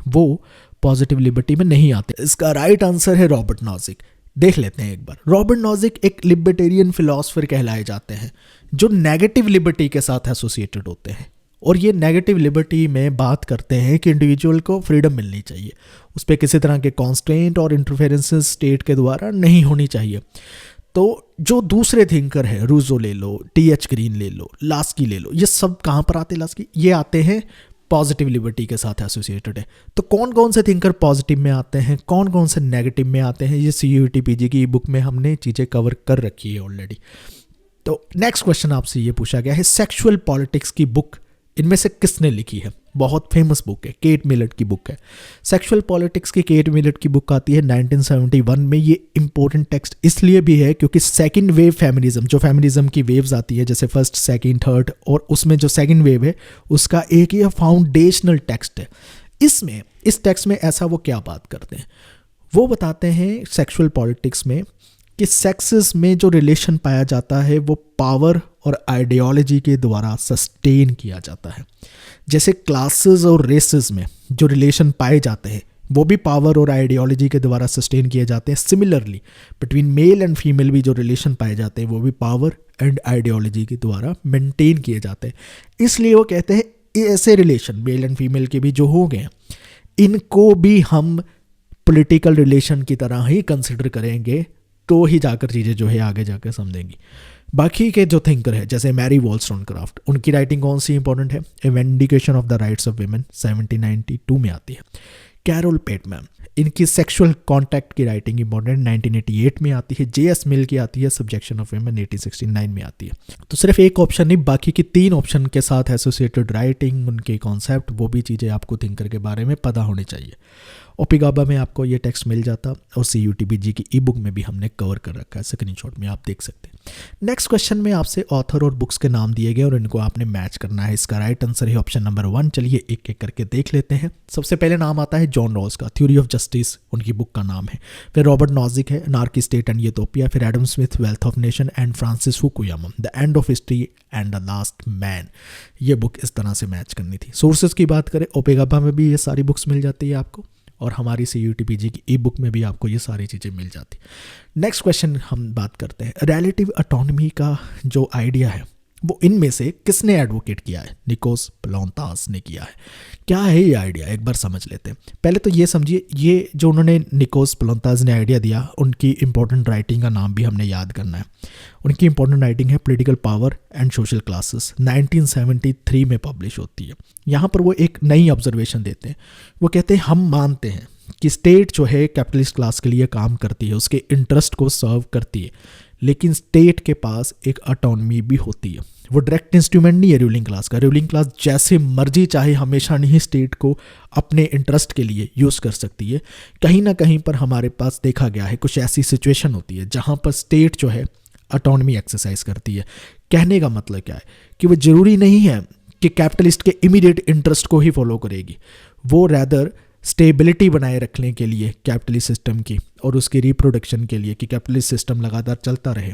वो पॉजिटिव लिबर्टी में नहीं आते। इसका राइट आंसर है रॉबर्ट नॉजिक। देख लेते हैं एक बार। रॉबर्ट नॉजिक एक लिबर्टेरियन फिलोसफर कहलाए जाते हैं जो नेगेटिव लिबर्टी के साथ एसोसिएटेड होते हैं, और ये नेगेटिव लिबर्टी में बात करते हैं कि इंडिविजुअल को फ्रीडम मिलनी चाहिए, उस पर किसी तरह के कॉन्स्ट्रेंट और इंटरफेरेंसेस स्टेट के द्वारा नहीं होनी चाहिए। तो जो दूसरे थिंकर हैं, रूजो ले लो, TH ग्रीन ले लो, लास्की ले लो, ये सब कहाँ पर आते हैं? लास्की ये आते हैं पॉजिटिव लिबर्टी के साथ एसोसिएटेड है। तो कौन कौन से थिंकर पॉजिटिव में आते हैं, कौन कौन से नेगेटिव में आते हैं, ये CUTPG की बुक में हमने चीज़ें कवर कर रखी है ऑलरेडी। तो नेक्स्ट क्वेश्चन आपसे ये पूछा गया है सेक्सुअल पॉलिटिक्स की बुक इनमें से किसने लिखी है? बहुत फेमस बुक है, केट मिलेट की बुक है। सेक्सुअल पॉलिटिक्स की केट मिलेट की बुक आती है 1971 में। ये इंपॉर्टेंट टेक्स्ट इसलिए भी है क्योंकि सेकंड वेव फेमिनिज्म, जो फेमिनिज्म की वेव्स आती है जैसे फर्स्ट, सेकंड, थर्ड, और उसमें जो सेकंड वेव है उसका एक ये फाउंडेशनल टेक्स्ट है। इसमें इस टेक्स्ट में ऐसा वो क्या बात करते हैं, वो बताते हैं सेक्सुअल पॉलिटिक्स में कि सेक्सेस में जो रिलेशन पाया जाता है वो पावर और आइडियोलॉजी के द्वारा सस्टेन किया जाता है। जैसे क्लासेस और रेसेस में जो रिलेशन पाए जाते हैं वो भी पावर और आइडियोलॉजी के द्वारा सस्टेन किए जाते हैं। Similarly between male and female भी जो रिलेशन पाए जाते हैं वो भी पावर एंड आइडियोलॉजी के द्वारा मेंटेन किए जाते हैं। इसलिए वो कहते हैं ऐसे रिलेशन मेल एंड फीमेल के भी जो हो गए इनको भी हम पॉलिटिकल रिलेशन की तरह ही कंसिडर करेंगे, तो ही जाकर चीज़ें जो है आगे जाकर समझेंगी। बाकी के जो थिंकर है जैसे मैरी वॉलस्टोनक्राफ्ट, उनकी राइटिंग कौन सी इंपॉर्टेंट है? A vindication of the rights of women 1792 में आती है। कैरोल पेटमैन, इनकी सेक्सुअल कॉन्टैक्ट की राइटिंग इंपॉर्टेंट 1988 में आती है। JS मिल की आती है सब्जेक्शन ऑफ वीमेन 1869 में आती है। तो सिर्फ एक ऑप्शन नहीं, बाकी की 3 ऑप्शन के साथ एसोसिएटेड राइटिंग, उनके कॉन्सेप्ट, वो भी चीज़ें आपको थिंकर के बारे में पता होनी चाहिए। ओपिगाबा में आपको ये टेक्स्ट मिल जाता और CUTPG की ई बुक में भी हमने कवर कर रखा है, स्क्रीनशॉट में आप देख सकते हैं। नेक्स्ट क्वेश्चन में आपसे ऑथर और बुक्स के नाम दिए गए और इनको आपने मैच करना है। इसका राइट आंसर है ऑप्शन नंबर 1। चलिए एक एक करके देख लेते हैं। सबसे पहले नाम आता है जॉन रॉल्स का, थ्योरी ऑफ जस्टिस उनकी बुक का नाम है। फिर रॉबर्ट नॉजिक है, अनार्की स्टेट एंड यूटोपिया। फिर Adam Smith, wealth of nation. And Francis Fukuyama, the end of history and the last man. ये बुक इस तरह से मैच करनी थी। सोर्सेज की बात करें, ओपिगाबा में भी ये सारी बुक्स मिल जाती है आपको, और हमारी CUTPG की ई बुक में भी आपको ये सारी चीज़ें मिल जाती। नेक्स्ट क्वेश्चन हम बात करते हैं रिलेटिव ऑटोनॉमी का जो आइडिया है वो इनमें से किसने एडवोकेट किया है? निकोस प्लोन्तास ने किया है। क्या है ये आइडिया, एक बार समझ लेते हैं। पहले तो ये समझिए, ये जो उन्होंने निकोस प्लोन्तास ने आइडिया दिया, उनकी इंपॉर्टेंट राइटिंग का नाम भी हमने याद करना है। उनकी इंपॉर्टेंट राइटिंग है political power and social classes, 1973 में पब्लिश होती है। यहाँ पर वो एक नई ऑब्जर्वेशन देते हैं। वो कहते हैं हम मानते हैं कि स्टेट जो है कैपिटलिस्ट क्लास के लिए काम करती है, उसके इंटरेस्ट को सर्व करती है, लेकिन स्टेट के पास एक ऑटोनॉमी भी होती है। वो डायरेक्ट इंस्ट्रूमेंट नहीं है रूलिंग क्लास का। रूलिंग क्लास जैसे मर्जी चाहे हमेशा नहीं स्टेट को अपने इंटरेस्ट के लिए यूज़ कर सकती है। कहीं ना कहीं पर हमारे पास देखा गया है कुछ ऐसी सिचुएशन होती है जहाँ पर स्टेट जो है ऑटोनॉमी एक्सरसाइज करती है। कहने का मतलब क्या है कि वो ज़रूरी नहीं है कि कैपिटलिस्ट के इमीडिएट इंटरेस्ट को ही फॉलो करेगी, वो रैदर स्टेबिलिटी बनाए रखने के लिए कैपिटलिस्ट सिस्टम की और उसकी रिप्रोडक्शन के लिए कि कैपिटलिस्ट सिस्टम लगातार चलता रहे,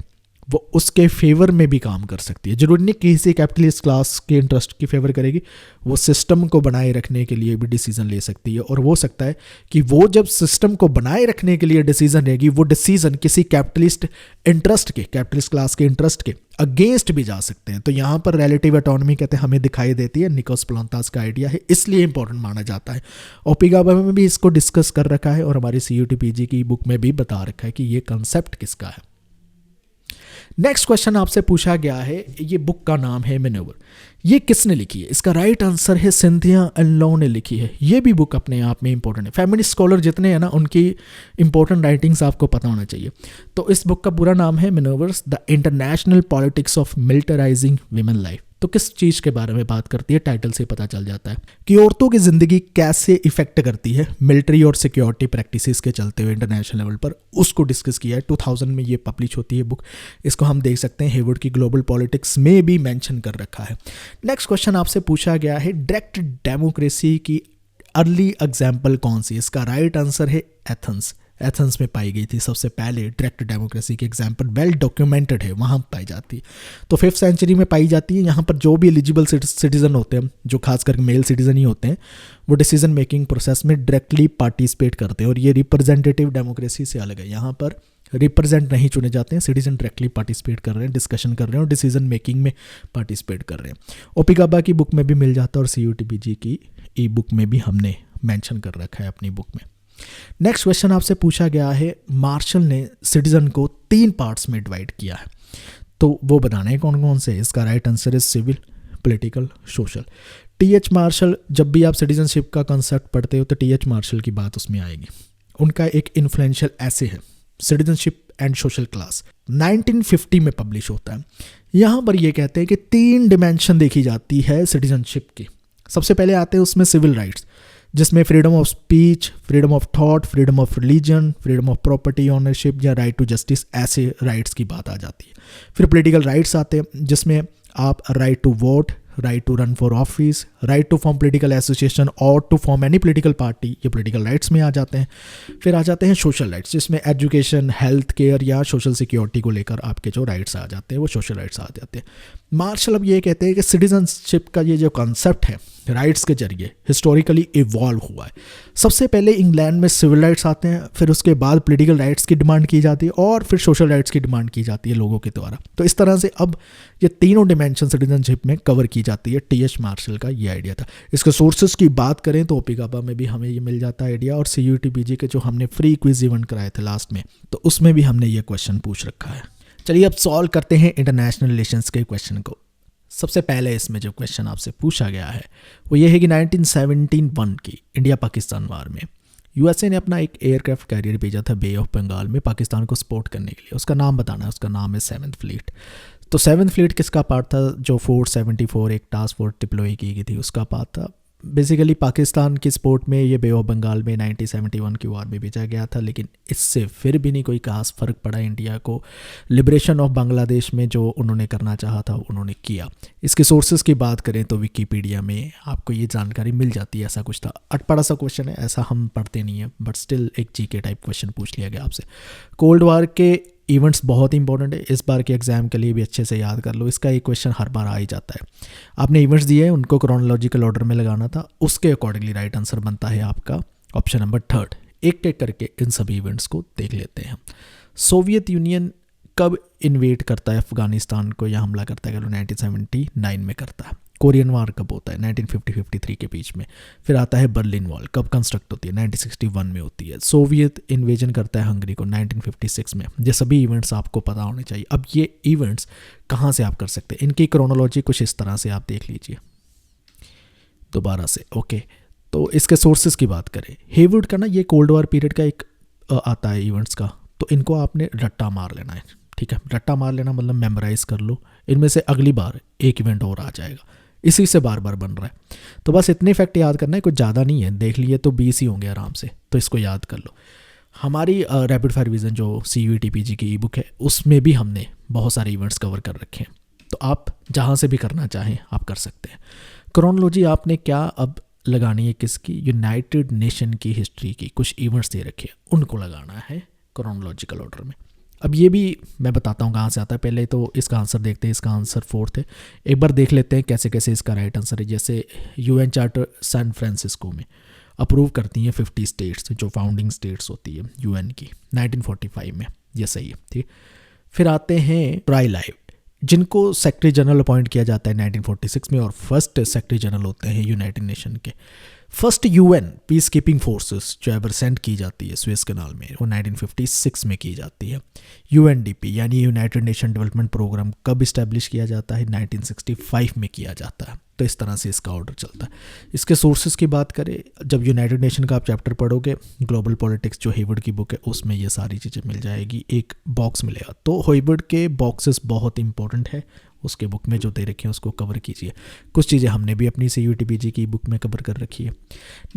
वो उसके फेवर में भी काम कर सकती है। जरूरी नहीं कि किसी कैपिटलिस्ट क्लास के इंटरेस्ट की फेवर करेगी, वो सिस्टम को बनाए रखने के लिए भी डिसीजन ले सकती है। और हो सकता है कि वो जब सिस्टम को बनाए रखने के लिए डिसीजन लेगी, वो डिसीजन किसी कैपिटलिस्ट इंटरेस्ट के, कैपिटलिस्ट क्लास के इंटरेस्ट के अगेंस्ट भी जा सकते हैं। तो यहाँ पर रिलेटिव ऑटोनॉमी कहते हैं हमें दिखाई देती है। निकोस प्लोन्तास का आइडिया है, इसलिए इंपॉर्टेंट माना जाता है। ओपिगाबा में भी इसको डिस्कस कर रखा है और हमारी CUTPG की बुक में भी बता रखा है कि ये कंसेप्ट किसका है। नेक्स्ट क्वेश्चन आपसे पूछा गया है, ये बुक का नाम है मैनूवर, ये किसने लिखी है? इसका राइट आंसर है सिंथिया एनलॉ ने लिखी है। ये भी बुक अपने आप में इंपॉर्टेंट है, फेमिनिस्ट स्कॉलर जितने हैं ना उनकी इंपॉर्टेंट राइटिंग्स आपको पता होना चाहिए। तो इस बुक का पूरा नाम है maneuvers the international politics of militarizing women life. तो किस चीज़ के बारे में बात करती है, टाइटल से पता चल जाता है कि औरतों की ज़िंदगी कैसे इफेक्ट करती है मिलिट्री और सिक्योरिटी प्रैक्टिसेस के चलते हुए इंटरनेशनल लेवल पर, उसको डिस्कस किया है। 2000 में ये पब्लिश होती है बुक, इसको हम देख सकते हैं हेवुड की ग्लोबल पॉलिटिक्स में भी मेंशन कर रखा है। नेक्स्ट क्वेश्चन आपसे पूछा गया है, डायरेक्ट डेमोक्रेसी की अर्ली एग्जाम्पल कौन सी? इसका राइट आंसर है एथेंस। एथेंस में पाई गई थी सबसे पहले डायरेक्ट डेमोक्रेसी की एग्जाम्पल, वेल डॉक्यूमेंटेड है, वहाँ पाई जाती है। तो 5th सेंचुरी में पाई जाती है। यहाँ पर जो भी एलिजिबल सिटीजन होते हैं, जो खासकर मेल सिटीजन ही होते हैं, वो डिसीजन मेकिंग प्रोसेस में डायरेक्टली पार्टिसिपेट करते हैं। और ये रिप्रेजेंटेटिव डेमोक्रेसी से अलग है, यहाँ पर रिप्रेजेंट नहीं चुने जाते हैं, सिटीजन डायरेक्टली पार्टिसिपेट कर रहे हैं, डिस्कशन कर रहे हैं और डिसीजन मेकिंग में पार्टिसिपेट कर रहे हैं। ओपी गाबा की बुक में भी मिल जाता है और CUTPG की ई बुक में भी हमने मेंशन कर रखा है अपनी बुक में। नेक्स्ट क्वेश्चन आपसे पूछा गया है, मार्शल ने सिटीजन को 3 पार्ट्स में डिवाइड किया है, तो वो बताना है कौन कौन से? इसका राइट आंसर है civil, political, social. TH Marshall, जब भी आप सिटीजनशिप का कॉन्सेप्ट पढ़ते हो तो TH मार्शल की बात उसमें आएगी। उनका एक इन्फ्लुएंशियल ऐसे है सिटीजनशिप एंड सोशल क्लास, 1950 में पब्लिश होता है। यहाँ पर ये कहते हैं कि 3 डिमेंशन देखी जाती है सिटीजनशिप की। सबसे पहले आते हैं उसमें सिविल राइट्स, जिसमें freedom of speech, freedom of thought, freedom of religion, freedom of property ownership या राइट टू जस्टिस, ऐसे राइट्स की बात आ जाती है। फिर पॉलिटिकल राइट्स आते हैं, जिसमें आप right to vote, right to run for office, right to form political association और to form any political party, ये पॉलिटिकल राइट्स में आ जाते हैं। फिर आ जाते हैं सोशल राइट्स, जिसमें एजुकेशन, हेल्थ केयर या सोशल सिक्योरिटी को लेकर आपके जो राइट्स आ जाते हैं वो सोशल राइट्स आ जाते हैं। मार्शल अब ये कहते हैं कि सिटीजनशिप का ये जो कॉन्सेप्ट है राइट्स के जरिए हिस्टोरिकली इवॉल्व हुआ है। सबसे पहले इंग्लैंड में सिविल राइट्स आते हैं, फिर उसके बाद पॉलिटिकल राइट्स की डिमांड की जाती है और फिर सोशल राइट्स की डिमांड की जाती है लोगों के द्वारा। तो इस तरह से अब ये तीनों डिमेंशन सिटीजनशिप में कवर की जाती है। TH मार्शल का ये आइडिया था। इसके सोर्सेज की बात करें तो ओपी गाबा में भी हमें ये मिल जाता है आइडिया, और CUTPG के जो हमने फ्री क्विज इवेंट कराए थे लास्ट में, तो उसमें भी हमने ये क्वेश्चन पूछ रखा है। चलिए अब सॉल्व करते हैं इंटरनेशनल रिलेशंस के क्वेश्चन को। सबसे पहले इसमें जो क्वेश्चन आपसे पूछा गया है वो ये है कि 1971 की इंडिया पाकिस्तान वार में USA ने अपना एक एयरक्राफ्ट कैरियर भेजा था बे ऑफ बंगाल में पाकिस्तान को सपोर्ट करने के लिए। उसका नाम बताना है, उसका नाम है 7th फ्लीट। तो 7th फ्लीट किसका पार्ट था? जो 474 एक टास्क फोर्स डिप्लॉय की गई थी उसका पार्ट था। बेसिकली पाकिस्तान की सपोर्ट में ये बे ऑफ बंगाल में 1971 की वार में भेजा गया था, लेकिन इससे फिर भी नहीं कोई खास फ़र्क पड़ा इंडिया को। लिबरेशन ऑफ बांग्लादेश में जो उन्होंने करना चाहा था उन्होंने किया। इसके सोर्सेज की बात करें तो विकीपीडिया में आपको ये जानकारी मिल जाती है। ऐसा कुछ था, अटपटा सा क्वेश्चन है, ऐसा हम पढ़ते नहीं है, बट स्टिल एक GK टाइप क्वेश्चन पूछ लिया गया आपसे। कोल्ड वार के इवेंट्स बहुत इंपॉर्टेंट है, इस बार के एग्जाम के लिए भी अच्छे से याद कर लो। इसका एक क्वेश्चन हर बार आ ही जाता है। आपने इवेंट्स दिए हैं, उनको क्रोनोलॉजिकल ऑर्डर में लगाना था, उसके अकॉर्डिंगली राइट आंसर बनता है आपका ऑप्शन नंबर 3। एक एक करके इन सभी इवेंट्स को देख लेते हैं। सोवियत यूनियन कब इन्वेड करता है अफगानिस्तान को या हमला करता है? 1979 में करता है। कोरियन वार कब होता है? 1950-53 के बीच में। फिर आता है बर्लिन वॉल, कब कंस्ट्रक्ट होती है? 1961 में होती है। सोवियत इन्वेजन करता है हंगरी को 1956 में। ये सभी इवेंट्स आपको पता होने चाहिए। अब ये इवेंट्स कहाँ से आप कर सकते हैं, इनकी क्रोनोलॉजी कुछ इस तरह से आप देख लीजिए दोबारा से। ओके, तो इसके सोर्सेज की बात करें, हेवुड का ना ये कोल्ड वॉर पीरियड का एक आता है इवेंट्स का, तो इनको आपने रट्टा मार लेना है। ठीक है, रट्टा मार लेना मतलब मेमोराइज कर लो, इनमें से अगली बार एक इवेंट और आ जाएगा, इसी से बार बार बन रहा है। तो बस इतने फैक्ट याद करना है, कुछ ज़्यादा नहीं है, देख लिए तो 20 ही होंगे आराम से, तो इसको याद कर लो। हमारी रैपिड फायर रिवीजन जो CUTPG की ई बुक है उसमें भी हमने बहुत सारे इवेंट्स कवर कर रखे हैं, तो आप जहाँ से भी करना चाहें आप कर सकते हैं। क्रोनोलॉजी आपने क्या अब लगानी है, किसकी? यूनाइटेड नेशन की हिस्ट्री की कुछ इवेंट्स दे रखे हैं, उनको लगाना है क्रोनोलॉजिकल ऑर्डर में। अब ये भी मैं बताता हूँ कहाँ से आता है। पहले तो इसका आंसर देखते हैं, इसका आंसर 4th है। एक बार देख लेते हैं कैसे कैसे इसका राइट आंसर है। जैसे UN चार्टर सैन फ्रांसिस्को में अप्रूव करती हैं 50 स्टेट्स, जो फाउंडिंग स्टेट्स होती है UN की, 1945 में, ये सही है। ठीक, फिर आते हैं ट्राइलाइव, जिनको सेक्रेटरी जनरल अपॉइंट किया जाता है 1946 में, और फर्स्ट सेक्रेटरी जनरल होते हैं यूनाइटेड नेशन के। First UN peace keeping forces जो एवर सेंड की जाती है स्वेज कनाल में वो 1956 में की जाती है। यूएनडीपी यानी यूनाइटेड नेशन डेवलपमेंट प्रोग्राम कब इस्टेब्लिश किया जाता है? 1965 में किया जाता है। तो इस तरह से इसका ऑर्डर चलता है। इसके सोर्सेज की बात करें, जब यूनाइटेड नेशन का आप चैप्टर पढ़ोगे ग्लोबल पॉलिटिक्स जो हेवर्ड की बुक है उसमें ये सारी चीज़ें मिल जाएगी, एक बॉक्स मिलेगा। तो हेवर्ड के बॉक्सेस बहुत इंपॉर्टेंट है, उसके बुक में जो दे रखे हैं उसको कवर कीजिए। कुछ चीज़ें हमने भी अपनी CUTPG की बुक में कवर कर रखी है।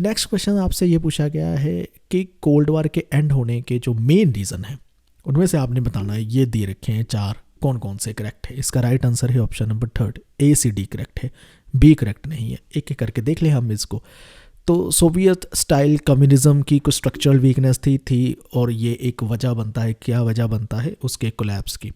नेक्स्ट क्वेश्चन आपसे ये पूछा गया है कि कोल्ड वार के एंड होने के जो मेन रीज़न है उनमें से आपने बताना है, ये दे रखे हैं 4, कौन कौन से करेक्ट है। इसका राइट आंसर है ऑप्शन नंबर 3, ACD करेक्ट है, B करेक्ट नहीं है। एक एक करके देख ले हम इसको। तो सोवियत स्टाइल कम्युनिज्म की कुछ स्ट्रक्चरल वीकनेस थी और ये एक वजह बनता है। क्या वजह बनता है? उसके कोलैप्स की।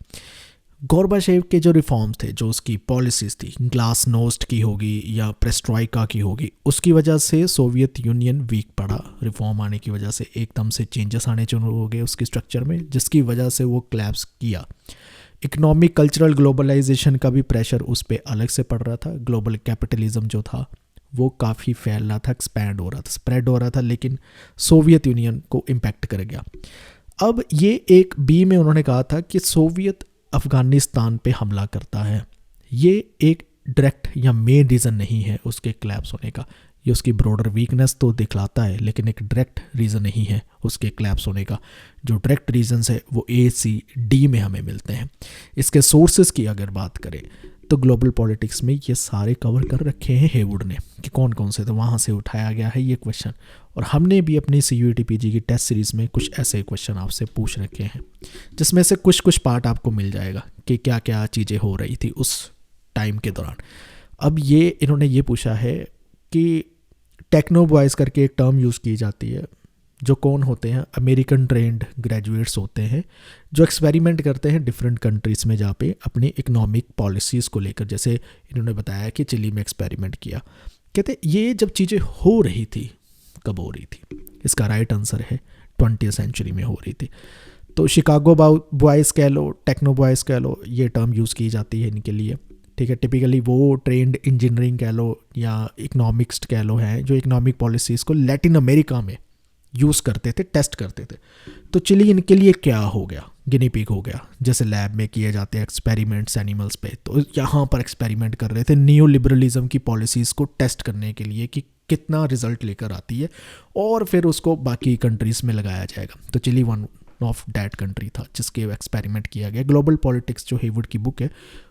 गोर्बाचेव के जो रिफॉर्म्स थे, जो उसकी पॉलिसीज़ थी, ग्लासनोस्ट की होगी या प्रेस्ट्रॉइका की होगी, उसकी वजह से सोवियत यूनियन वीक पड़ा। रिफॉर्म आने की वजह से एकदम से चेंजेस आने शुरू हो गए उसकी स्ट्रक्चर में, जिसकी वजह से वो कोलैप्स किया। इकोनॉमिक कल्चरल ग्लोबलाइजेशन का भी प्रेशर उस पर अलग से पड़ रहा था। ग्लोबल कैपिटलिज्म जो था वो काफ़ी फैल रहा था, एक्सपैंड हो रहा था, स्प्रेड हो रहा था, लेकिन सोवियत यूनियन को इम्पैक्ट कर गया। अब ये एक B में उन्होंने कहा था कि सोवियत अफ़गानिस्तान पे हमला करता है। ये एक डायरेक्ट या मेन रीज़न नहीं है उसके कोलैप्स होने का। ये उसकी ब्रॉडर वीकनेस तो दिखलाता है, लेकिन एक डायरेक्ट रीज़न नहीं है उसके कोलैप्स होने का। जो डायरेक्ट रीजंस है वो ACD में हमें मिलते हैं। इसके सोर्सेज की अगर बात करें तो ग्लोबल पॉलिटिक्स में ये सारे कवर कर रखे हैं हेवुड ने कि कौन कौन से, तो वहाँ से उठाया गया है ये क्वेश्चन। और हमने भी अपनी CUTPG की टेस्ट सीरीज़ में कुछ ऐसे क्वेश्चन आपसे पूछ रखे हैं, जिसमें से कुछ पार्ट आपको मिल जाएगा कि क्या क्या चीज़ें हो रही थी उस टाइम के दौरान। अब ये इन्होंने ये पूछा है कि टेक्नो बॉयज़ करके एक टर्म यूज़ की जाती है, जो कौन होते हैं? अमेरिकन ट्रेंड ग्रेजुएट्स होते हैं जो एक्सपेरिमेंट करते हैं डिफरेंट कंट्रीज़ में जहाँ पे अपनी इकोनॉमिक पॉलिसीज़ को लेकर। जैसे इन्होंने बताया कि चिली में एक्सपेरिमेंट किया। कहते ये जब चीज़ें हो रही थी, कब हो रही थी? इसका राइट आंसर है 20वीं सेंचुरी में हो रही थी। तो शिकागो बॉयज़ कह लो, टेक्नो बॉयज़ कह लो, ये टर्म यूज़ की जाती है इनके लिए। ठीक है, टिपिकली वो ट्रेंड इंजीनियरिंग कह लो या इकोनॉमिक्स कह लो हैं जो इकोनॉमिक पॉलिसीज़ को लैटिन अमेरिका में यूज़ करते थे, टेस्ट करते थे। तो चिली इनके लिए क्या हो गया? गिनी पिग हो गया। जैसे लैब में किए जाते हैं एक्सपेरिमेंट्स एनिमल्स पे, तो यहाँ पर एक्सपेरिमेंट कर रहे थे न्यू लिबरलिज्म की पॉलिसीज़ को टेस्ट करने के लिए कि कितना रिजल्ट लेकर आती है, और फिर उसको बाकी कंट्रीज़ में लगाया जाएगा। तो Chile one of that country था जिसके एक्सपेरिमेंट किया गया। ग्लोबल पॉलिटिक्स जो हेवुड की बुक है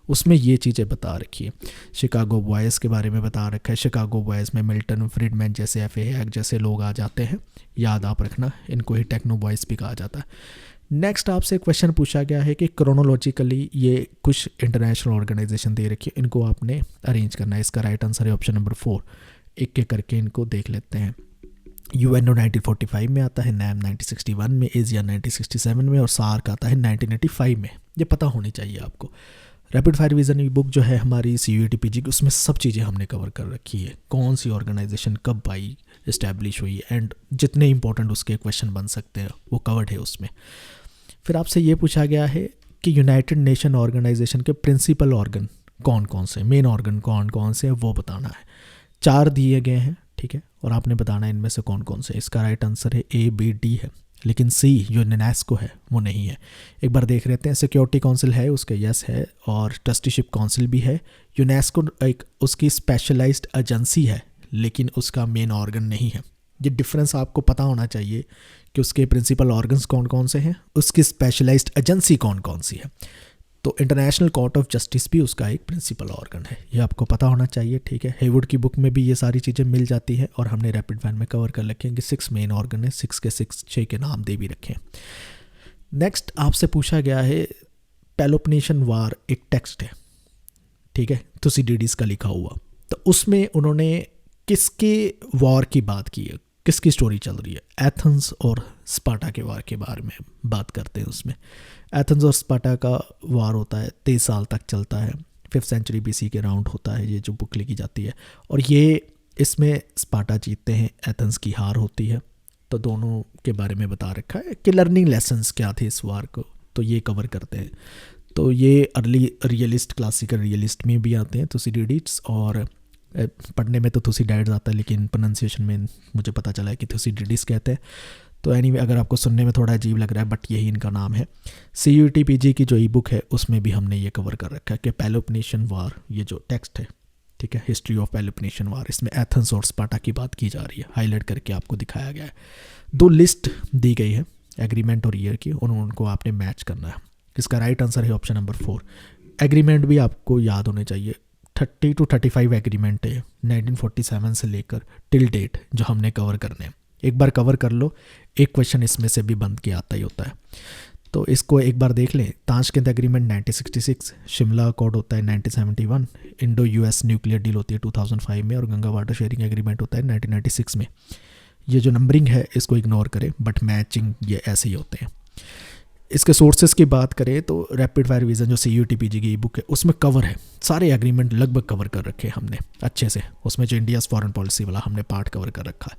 उसमें ये चीज़ें बता रखी है। शिकागो बॉयज़ के बारे में बता रखा है। शिकागो बॉयज़ में मिल्टन फ्रीडमैन जैसे FA हैक जैसे लोग आ जाते हैं, याद आप रखना, इनको ही टेक्नो बॉयज़ भी कहा जाता है। नेक्स्ट आपसे क्वेश्चन पूछा गया है कि क्रोनोलॉजिकली ये कुछ इंटरनेशनल ऑर्गेनाइजेशन दे रखी है, इनको आपने अरेंज करना है। इसका राइट आंसर है ऑप्शन नंबर 4। एक एक करके इनको देख लेते हैं। UNO 1945 में आता है, NAM 1961 में, ASEAN 1967 में और SAARC आता है 1985 में। ये पता होनी चाहिए आपको। रैपिड फायर विजन बुक जो है हमारी CUTPG की, उसमें सब चीज़ें हमने कवर कर रखी है। कौन सी ऑर्गेनाइजेशन कब आई, इस्टेब्लिश हुई, एंड जितने इंपॉर्टेंट उसके क्वेश्चन बन सकते हैं वो कवर्ड है उसमें। फिर आपसे ये पूछा गया है कि यूनाइटेड नेशन ऑर्गेनाइजेशन के प्रिंसिपल ऑर्गन कौन कौन से, मेन ऑर्गन कौन कौन से हैं वो बताना है। 4 दिए गए हैं, ठीक है, और आपने बताना है इनमें से कौन कौन से। इसका राइट आंसर है A, B, D है, लेकिन C जो यूनेस्को है वो नहीं है। एक बार देख लेते हैं। सिक्योरिटी काउंसिल है, उसका यस है, और ट्रस्टीशिप काउंसिल भी है। यूनेस्को एक उसकी स्पेशलाइज्ड एजेंसी है, लेकिन उसका मेन ऑर्गन नहीं है। ये डिफरेंस आपको पता होना चाहिए कि उसके प्रिंसिपल ऑर्गन्स कौन कौन से हैं, उसकी स्पेशलाइज्ड एजेंसी कौन कौन सी है। तो इंटरनेशनल कोर्ट ऑफ जस्टिस भी उसका एक प्रिंसिपल ऑर्गन है, ये आपको पता होना चाहिए, ठीक है। हेवुड की बुक में भी ये सारी चीज़ें मिल जाती है, और हमने रैपिड फायर में कवर कर रखे हैं कि 6 मेन ऑर्गन है, 6 के 6 के नाम दे भी रखे हैं। नेक्स्ट आपसे पूछा गया है, पेलोपनेशियन वार एक टेक्स्ट है, ठीक है, थुसिडिडीज का लिखा हुआ। तो उसमें उन्होंने किसके वॉर की बात की है, किसकी स्टोरी चल रही है? एथेंस और स्पार्टा के वार के बारे में बात करते हैं। उसमें एथेंस और स्पार्टा का वार होता है, 23 साल तक चलता है, 5th सेंचुरी BC के राउंड होता है ये जो बुक लिखी जाती है। और ये इसमें स्पार्टा जीतते हैं, एथेंस की हार होती है। तो दोनों के बारे में बता रखा है कि लर्निंग लेसन्स क्या थे इस वार को, तो ये कवर करते हैं। तो ये अर्ली रियलिस्ट, क्लासिकल रियलिस्ट में भी आते हैं थुसिडिडीज, और पढ़ने में तो थुसिडाइड्स आता है, लेकिन प्रोनाउंसिएशन में मुझे पता चला है कि थुसिडिडिस कहते हैं। तो एनीवे अगर आपको सुनने में थोड़ा अजीब लग रहा है, बट यही इनका नाम है। CUET PG की जो ई बुक है उसमें भी हमने ये कवर कर रखा है कि पेलोपोनेशियन वार, ये जो टेक्स्ट है, ठीक है, हिस्ट्री ऑफ पेलोपोनेशियन वार, इसमें एथेंस और स्पार्टा की बात की जा रही है, हाईलाइट करके आपको दिखाया गया है। 2 लिस्ट दी गई है एग्रीमेंट और ईयर की, और उनको आपने मैच करना है। इसका राइट आंसर है ऑप्शन नंबर 4। एग्रीमेंट भी आपको याद होने चाहिए, 30 to 35 एग्रीमेंट है 1947 से लेकर टिल डेट जो हमने कवर करने हैं। एक बार कवर कर लो, एक क्वेश्चन इसमें से भी बंद के आता ही होता है। तो इसको एक बार देख लें। ताशकंद एग्रीमेंट 1966, शिमला अकॉर्ड होता है 1971, इंडो US न्यूक्लियर डील होती है 2005 में, और गंगा वाटर शेयरिंग एग्रीमेंट होता है 1996 में। ये जो नंबरिंग है इसको इग्नोर करें, बट मैचिंग ये ऐसे ही होते हैं। इसके सोर्सेज की बात करें तो रैपिड फायर रिवीजन जो CUET PG की ई बुक है उसमें कवर है, सारे एग्रीमेंट लगभग कवर कर रखे हैं हमने अच्छे से। उसमें जो इंडिया फॉरेन पॉलिसी वाला हमने पार्ट कवर कर रखा है।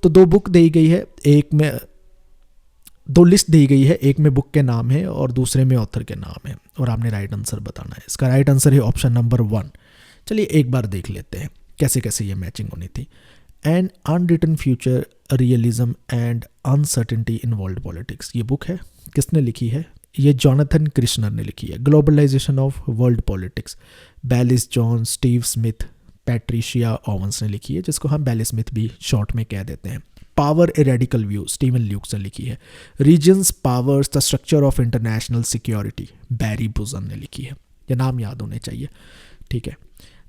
तो 2 बुक दी गई है, एक में 2 लिस्ट दी गई है, एक में बुक के नाम है और दूसरे में ऑथर के नाम है, और आपने राइट आंसर बताना है। इसका राइट आंसर है ऑप्शन नंबर 1। चलिए एक बार देख लेते हैं कैसे कैसे ये मैचिंग होनी थी। An unwritten future, realism and uncertainty in world politics, ये बुक है, किसने लिखी है? ये जॉनथन कृष्णर ने लिखी है। Globalisation of world politics, Baylis John, Steve Smith, Patricia Owens ने लिखी है, जिसको हम बेली स्मिथ भी शॉर्ट में कह देते हैं। Power a radical view, Steven Lukes ने लिखी है। Regions powers the structure of international security, Barry Buzan ने लिखी है। ये नाम याद होने चाहिए, ठीक है।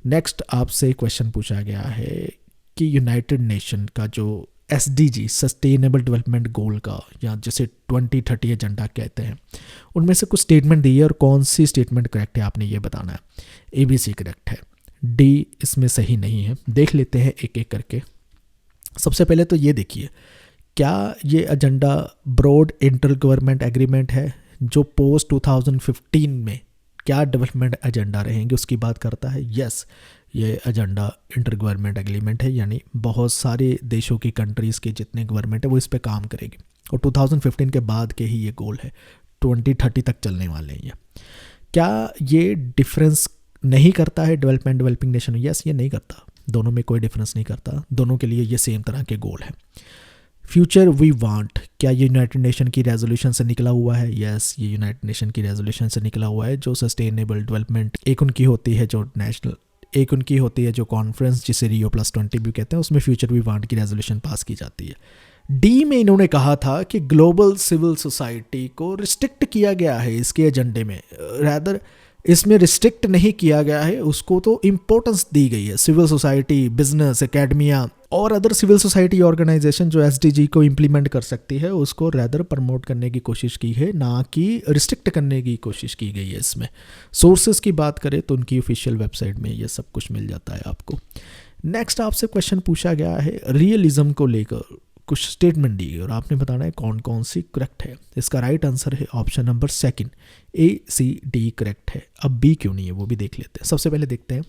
नेक्स्ट आपसे क्वेश्चन पूछा गया है कि यूनाइटेड नेशन का जो SDG सस्टेनेबल डेवलपमेंट गोल का, या जिसे 2030 एजेंडा कहते हैं, उनमें से कुछ स्टेटमेंट दी है और कौन सी स्टेटमेंट करेक्ट है आपने ये बताना है। ABC करेक्ट है, D इसमें सही नहीं है। देख लेते हैं एक एक करके। सबसे पहले तो ये देखिए, क्या ये agenda broad inter government agreement है जो पोस्ट 2015 में क्या डेवलपमेंट एजेंडा रहेंगे उसकी बात करता है? यस, ये एजेंडा इंटर गवर्नमेंट एग्रीमेंट है, यानी बहुत सारे देशों की कंट्रीज़ के जितने गवर्नमेंट है वो इस पे काम करेगी, और 2015 के बाद के ही ये गोल है, 2030 तक चलने वाले हैं ये। क्या ये डिफरेंस नहीं करता है डेवलपमेंट डेवलपिंग नेशन? यस, ये नहीं करता, दोनों में कोई डिफरेंस नहीं करता, दोनों के लिए ये सेम तरह के गोल है। फ्यूचर वी वांट, क्या ये यूनाइटेड नेशन की रेजोल्यूशन से निकला हुआ है? यस, ये यूनाइटेड नेशन की रेजोल्यूशन से निकला हुआ है, जो सस्टेनेबल डेवलपमेंट, एक उनकी होती है जो नेशनल, एक उनकी होती है जो कॉन्फ्रेंस जिसे Rio+20 भी कहते हैं, उसमें फ्यूचर वी वांट की रेजोल्यूशन पास की जाती है। डी में इन्होंने कहा था कि ग्लोबल सिविल सोसाइटी को रिस्ट्रिक्ट किया गया है इसके एजेंडे में, रैदर इसमें रिस्ट्रिक्ट नहीं किया गया है, उसको तो इम्पोर्टेंस दी गई है। सिविल सोसाइटी, बिजनेस, एकेडमिया और अदर सिविल सोसाइटी ऑर्गेनाइजेशन जो SDG को इम्प्लीमेंट कर सकती है उसको रैदर प्रमोट करने की कोशिश की है, ना कि रिस्ट्रिक्ट करने की कोशिश की गई है इसमें। सोर्सेज की बात करें तो उनकी ऑफिशियल वेबसाइट में ये सब कुछ मिल जाता है आपको। नेक्स्ट आपसे क्वेश्चन पूछा गया है रियलिज्म को लेकर, कुछ स्टेटमेंट दी और आपने बताना है कौन कौन सी करेक्ट है। इसका राइट आंसर है ऑप्शन नंबर 2, ACD करेक्ट है। अब B क्यों नहीं है वो भी देख लेते हैं। सबसे पहले देखते हैं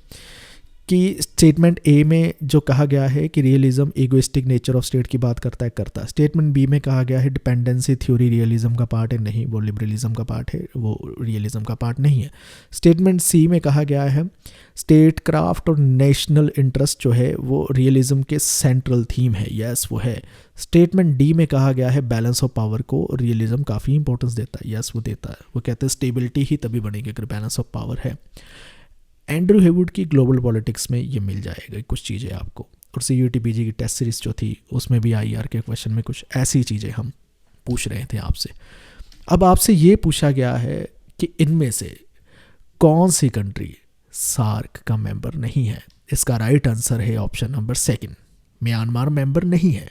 कि स्टेटमेंट A में जो कहा गया है कि realism egoistic nature of state की बात करता है। स्टेटमेंट B में कहा गया है डिपेंडेंसी थ्योरी रियलिज्म का पार्ट है, नहीं, वो लिबरलिज्म का पार्ट है, वो रियलिज्म का पार्ट नहीं है। स्टेटमेंट C में कहा गया है स्टेट क्राफ्ट और नेशनल इंटरेस्ट जो है वो रियलिज्म के सेंट्रल थीम है, यस वो है। स्टेटमेंट D में कहा गया है बैलेंस ऑफ पावर को रियलिज्म काफ़ी इंपॉर्टेंस देता है, यस वो देता है। वो कहते हैं स्टेबिलिटी ही तभी बनेगी अगर बैलेंस ऑफ पावर है। एंड्रू हेवुड की ग्लोबल पॉलिटिक्स में ये मिल जाएगा कुछ चीज़ें आपको, और CUET PG की टेस्ट सीरीज जो थी उसमें भी IR के क्वेश्चन में कुछ ऐसी चीज़ें हम पूछ रहे थे आपसे। अब आपसे ये पूछा गया है कि इनमें से कौन सी कंट्री सार्क का मेंबर नहीं है। इसका राइट आंसर है ऑप्शन नंबर 2, म्यांमार मेंबर नहीं है।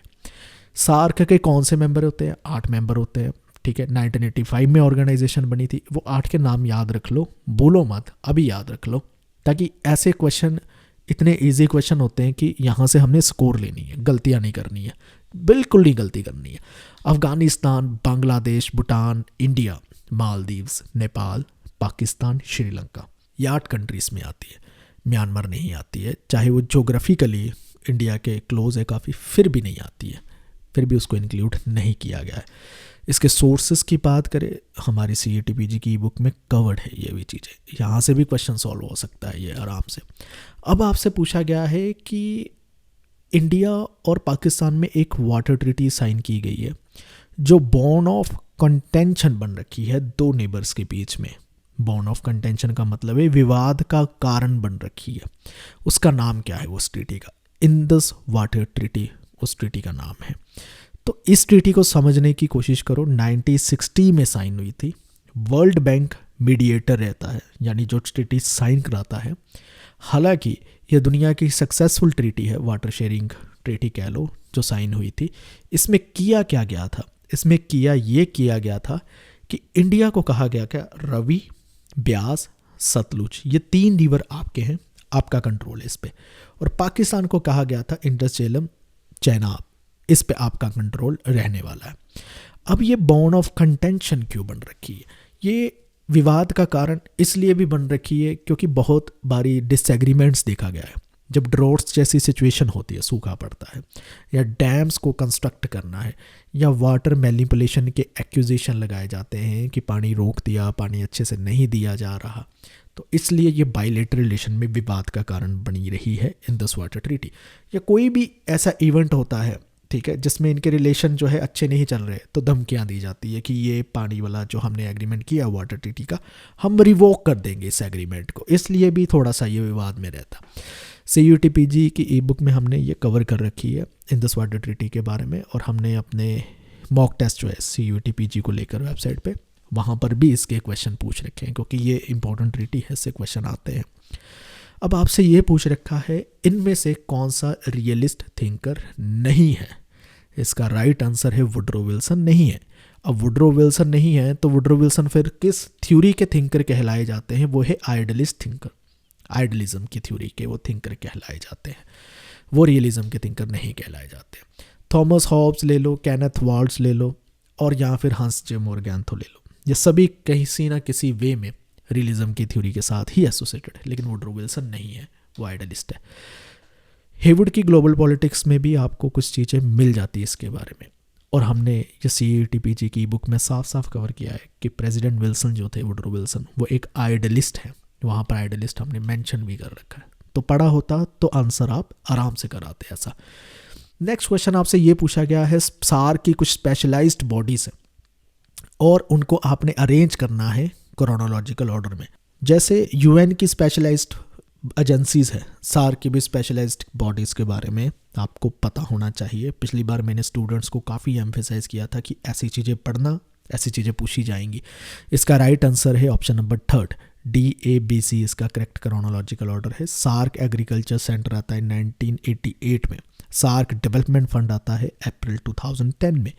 सार्क के कौन से मेंबर होते हैं? 8 मेंबर होते हैं, ठीक है। 1985 में ऑर्गेनाइजेशन बनी थी, वो 8 के नाम याद रख लो, बोलो मत, अभी याद रख लो, ताकि ऐसे क्वेश्चन इतने इजी क्वेश्चन होते हैं कि यहाँ से हमने स्कोर लेनी है, गलतियाँ नहीं करनी है, बिल्कुल नहीं गलती करनी है। अफगानिस्तान, बांग्लादेश, भूटान, इंडिया, मालदीव्स, नेपाल, पाकिस्तान, श्रीलंका, ये 8 कंट्रीज़ में आती है। म्यांमार नहीं आती है, चाहे वो जोग्राफिकली इंडिया के क्लोज है काफ़ी, फिर भी नहीं आती है, फिर भी उसको इंक्लूड नहीं किया गया है। इसके सोर्सेज की बात करें, हमारी CET-PG की बुक में कवर्ड है ये भी चीज़ें, यहाँ से भी क्वेश्चन सॉल्व हो सकता है ये आराम से। अब आपसे पूछा गया है कि इंडिया और पाकिस्तान में एक वाटर ट्रीटी साइन की गई है जो बॉन्ड ऑफ कंटेंशन बन रखी है दो नेबर्स के बीच में। बॉन्ड ऑफ कंटेंशन का मतलब है विवाद का कारण बन रखी है। उसका नाम क्या है उस ट्रीटी का? इंडस वाटर ट्रीटी उस ट्रीटी का नाम है। तो इस ट्रीटी को समझने की कोशिश करो। 1960 में साइन हुई थी। वर्ल्ड बैंक मीडिएटर रहता है, यानी जो ट्रीटी साइन कराता है। हालांकि यह दुनिया की सक्सेसफुल ट्रीटी है, वाटर शेयरिंग ट्रीटी कह लो, जो साइन हुई थी। इसमें किया क्या गया था? इसमें किया गया था कि इंडिया को कहा गया कि रवि, ब्यास, सतलुज ये 3 रिवर आपके हैं, आपका कंट्रोल है इस पे। और पाकिस्तान को कहा गया था इंडस, झेलम, चेनाब, इस पे आपका कंट्रोल रहने वाला है। अब ये बॉन्ड ऑफ कंटेंशन क्यों बन रखी है? ये विवाद का कारण इसलिए भी बन रखी है क्योंकि बहुत बारी डिसएग्रीमेंट्स देखा गया है। जब ड्रॉट्स जैसी सिचुएशन होती है, सूखा पड़ता है, या डैम्स को कंस्ट्रक्ट करना है, या वाटर मैनिपुलेशन के एक्यूजेशन लगाए जाते हैं कि पानी रोक दिया, पानी अच्छे से नहीं दिया जा रहा, तो इसलिए ये बायलैटरल रिलेशन में विवाद का कारण बनी रही है इंडस वाटर ट्रीटी। या कोई भी ऐसा इवेंट होता है, ठीक है, जिसमें इनके रिलेशन जो है अच्छे नहीं चल रहे, तो धमकियाँ दी जाती है कि ये पानी वाला जो हमने एग्रीमेंट किया वाटर ट्रीटी का, हम रिवोक कर देंगे इस एग्रीमेंट को। इसलिए भी थोड़ा सा ये विवाद में रहता। CET-PG की ई बुक में हमने ये कवर कर रखी है इंडस वाटर ट्रीटी के बारे में, और हमने अपने मॉक टेस्ट जो है CET-PG को लेकर वेबसाइट पे, वहाँ पर भी इसके क्वेश्चन पूछ रखे हैं क्योंकि ये इंपॉर्टेंट ट्रीटी है, इससे क्वेश्चन आते हैं। अब आपसे ये पूछ रखा है इनमें से कौन सा रियलिस्ट थिंकर नहीं है? इसका राइट आंसर है वुडरो विल्सन नहीं है। अब वुडरो विल्सन नहीं है तो वुडरो विल्सन फिर किस थ्योरी के थिंकर कहलाए जाते हैं? वो है आइडियलिस्ट थिंकर। आइडियलिज्म की थ्योरी के वो थिंकर कहलाए जाते हैं, वो रियलिज्म के थिंकर नहीं कहलाए जाते। थॉमस हॉब्स ले लो, केनेथ वाल्ट्ज ले लो, और या फिर हंस जे मोरगैंथो ले लो, ये सभी किसी ना किसी वे में रियलिज्म की थ्योरी के साथ ही एसोसिएटेड है, लेकिन वुडरो विल्सन नहीं है, वो आइडियलिस्ट है। हेवुड की ग्लोबल पॉलिटिक्स में भी आपको कुछ चीज़ें मिल जाती है इसके बारे में, और हमने ये CET-PG की बुक में साफ साफ कवर किया है कि प्रेसिडेंट विल्सन जो थे, वुडरो विल्सन, वो एक आइडियलिस्ट है। वहाँ पर आइडियलिस्ट हमने मेंशन भी कर रखा है, तो पढ़ा होता तो आंसर आप आराम से कराते ऐसा। नेक्स्ट क्वेश्चन आपसे ये पूछा गया है, सार्क की कुछ स्पेशलाइज्ड बॉडीज़ हैं और उनको आपने अरेंज करना है क्रोनोलॉजिकल ऑर्डर में। जैसे UN की स्पेशलाइज्ड एजेंसीज़ है, सार्क की भी स्पेशलाइज्ड बॉडीज़ के बारे में आपको पता होना चाहिए। पिछली बार मैंने स्टूडेंट्स को काफ़ी एम्फेसाइज किया था कि ऐसी चीज़ें पढ़ना, ऐसी चीज़ें पूछी जाएंगी। इसका राइट आंसर है ऑप्शन नंबर 3, DABC इसका करेक्ट क्रोनोलॉजिकल ऑर्डर है। सार्क एग्रीकल्चर सेंटर आता है 1988 में। सार्क डेवलपमेंट फंड आता है अप्रैल 2010 में।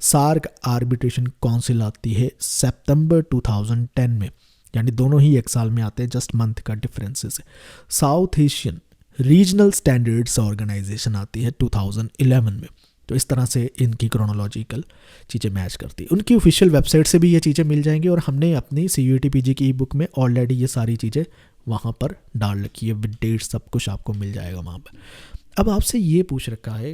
सार्क आर्बिट्रेशन काउंसिल आती है सितंबर 2010 में, यानी दोनों ही एक साल में आते हैं, जस्ट मंथ का डिफरेंसेस है। South Asian regional standards organisation आती है 2011 में। तो इस तरह से इनकी क्रोनोलॉजिकल चीज़ें मैच करती है। उनकी ऑफिशियल वेबसाइट से भी ये चीज़ें मिल जाएंगी, और हमने अपनी CET-PG की ई बुक में ऑलरेडी ये सारी चीज़ें वहाँ पर डाल रखी है, विद डेट सब कुछ आपको मिल जाएगा वहाँ पर। अब आपसे ये पूछ रखा है,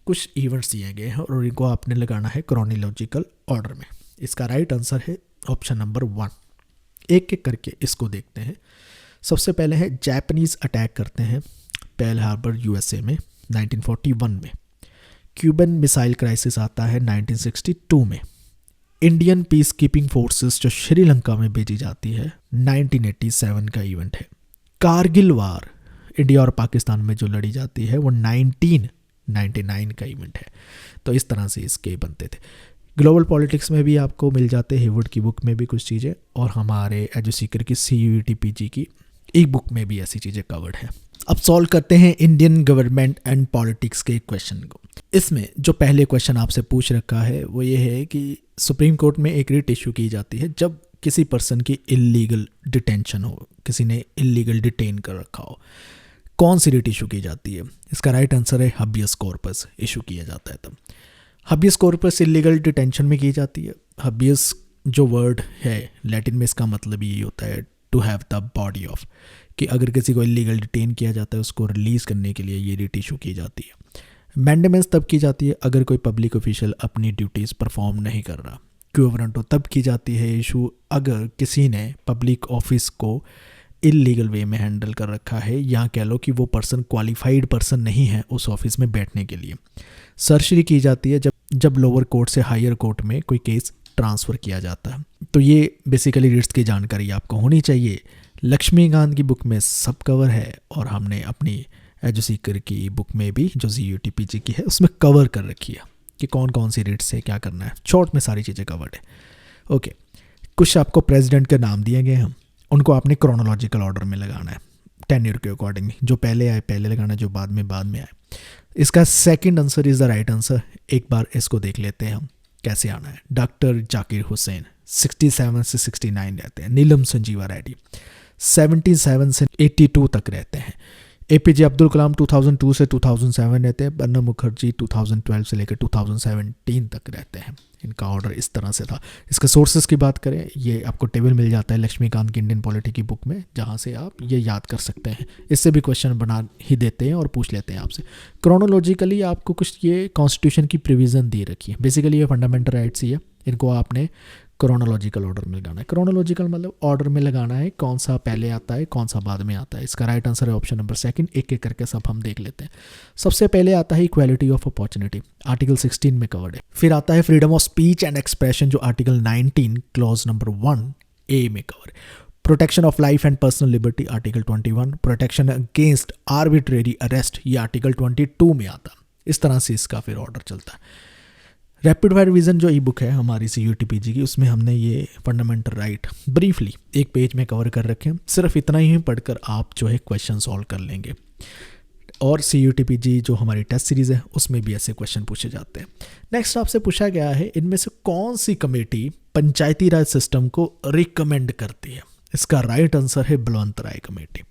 कुछ इवेंट्स दिए गए हैं और इनको आपने लगाना है क्रोनोलॉजिकल ऑर्डर में। इसका राइट आंसर है ऑप्शन नंबर 1। एक एक करके इसको देखते हैं। सबसे पहले है जापानीज़ अटैक करते हैं पर्ल हार्बर USA में 1941 में। क्यूबन मिसाइल क्राइसिस आता है 1962 में। इंडियन पीस कीपिंग फोर्सेस जो श्रीलंका में भेजी जाती है 1987 का इवेंट है। कारगिल वार इंडिया और पाकिस्तान में जो लड़ी जाती है वो 1999 का इवेंट है। तो इस तरह से इसके बनते थे। ग्लोबल पॉलिटिक्स में भी आपको मिल जाते हैं, हेवुड की बुक में भी कुछ चीज़ें, और हमारे एजुसीकर की CET-PG की एक बुक में भी ऐसी चीज़ें कवर्ड है। अब सॉल्व करते हैं इंडियन गवर्नमेंट एंड पॉलिटिक्स के क्वेश्चन को। इसमें जो पहले क्वेश्चन आपसे पूछ रखा है वो ये है कि सुप्रीम कोर्ट में एक रिट इशू की जाती है जब किसी पर्सन की इलीगल डिटेंशन हो, किसी ने इलीगल डिटेन कर रखा हो। कौन सी रिट इशू की जाती है? इसका राइट आंसर है हबियस कॉर्पस इशू किया जाता है तब। हबियस कॉर्पस इलीगल डिटेंशन में की जाती है। हबियस जो वर्ड है लैटिन में, इसका मतलब ये होता है to have the body of, कि अगर किसी को इलीगल डिटेन किया जाता है उसको रिलीज़ करने के लिए ये रिट इशू की जाती है। मेंटेनेंस तब की जाती है अगर कोई पब्लिक ऑफिशियल अपनी ड्यूटीज़ परफॉर्म नहीं कर रहा। क्यूवरेंटो तब की जाती है इशू अगर किसी ने पब्लिक ऑफिस को इलीगल वे में हैंडल कर रखा है, या कह लो कि वो पर्सन क्वालिफाइड पर्सन नहीं है उस ऑफिस में बैठने के लिए। सर्जरी की जाती है जब लोअर कोर्ट से हायर कोर्ट में कोई केस ट्रांसफ़र किया जाता है। तो ये बेसिकली रिट्स की जानकारी आपको होनी चाहिए। लक्ष्मीकांत की बुक में सब कवर है, और हमने अपनी एजो सीकर की बुक में भी जो CUTPG की है उसमें कवर कर रखी है कि कौन कौन सी रिट्स है, क्या करना है। शॉर्ट में सारी चीज़ें कवर्ड है। ओके, कुछ आपको प्रेसिडेंट के नाम दिए गए हैं, उनको आपने क्रोनोलॉजिकल ऑर्डर में लगाना है, टेन्योर के अकॉर्डिंग। जो पहले आए पहले लगाना, जो बाद में आए। इसका second answer is the right answer. एक बार इसको देख लेते हैं हम कैसे आना है। डॉक्टर जाकिर हुसैन 67 से 69 रहते हैं। नीलम संजीवा रेड्डी 77 से 82 तक रहते हैं। APJ अब्दुल कलाम 2002 से 2007 रहते हैं। प्रणब मुखर्जी 2012 से लेकर 2017 तक रहते हैं। इनका ऑर्डर इस तरह से था। इसके सोर्सेज की बात करें, ये आपको टेबल मिल जाता है लक्ष्मीकांत की इंडियन पॉलिटी की बुक में, जहाँ से आप ये याद कर सकते हैं। इससे भी क्वेश्चन बना ही देते हैं और पूछ लेते हैं आपसे। क्रोनोलॉजिकली आपको कुछ ये कॉन्स्टिट्यूशन की प्रोविज़न दे रखी है। बेसिकली ये फंडामेंटल राइट्स ही है, इनको आपने क्रोनोलॉजिकल ऑर्डर में लगाना है। क्रोनोलॉजिकल मतलब ऑर्डर में लगाना है, कौन सा पहले आता है कौन सा बाद में आता है। इसका राइट आंसर है ऑप्शन नंबर सेकंड। एक एक करके सब हम देख लेते हैं। सबसे पहले आता है इक्वालिटी ऑफ अपॉर्चुनिटी, आर्टिकल 16 में कवर्ड है। फिर आता है freedom of speech and expression, जो आर्टिकल 19 क्लॉज नंबर 1A में कवर है। Protection of life and personal liberty, article 21। Protection against arbitrary arrest, ये आर्टिकल 22 में आता। इस तरह से इसका फिर ऑर्डर चलता है। रैपिड फायर रिवीजन जो ई बुक है हमारी CUTPG की, उसमें हमने ये फंडामेंटल राइट ब्रीफली एक पेज में कवर कर रखे हैं। सिर्फ इतना ही पढ़कर आप जो है क्वेश्चन सॉल्व कर लेंगे। और CUTPG जो हमारी टेस्ट सीरीज़ है उसमें भी ऐसे क्वेश्चन पूछे जाते हैं। नेक्स्ट आपसे पूछा गया है, इनमें से कौन सी कमेटी पंचायती राज सिस्टम को रिकमेंड करती है। इसका राइट आंसर है बलवंत राय कमेटी।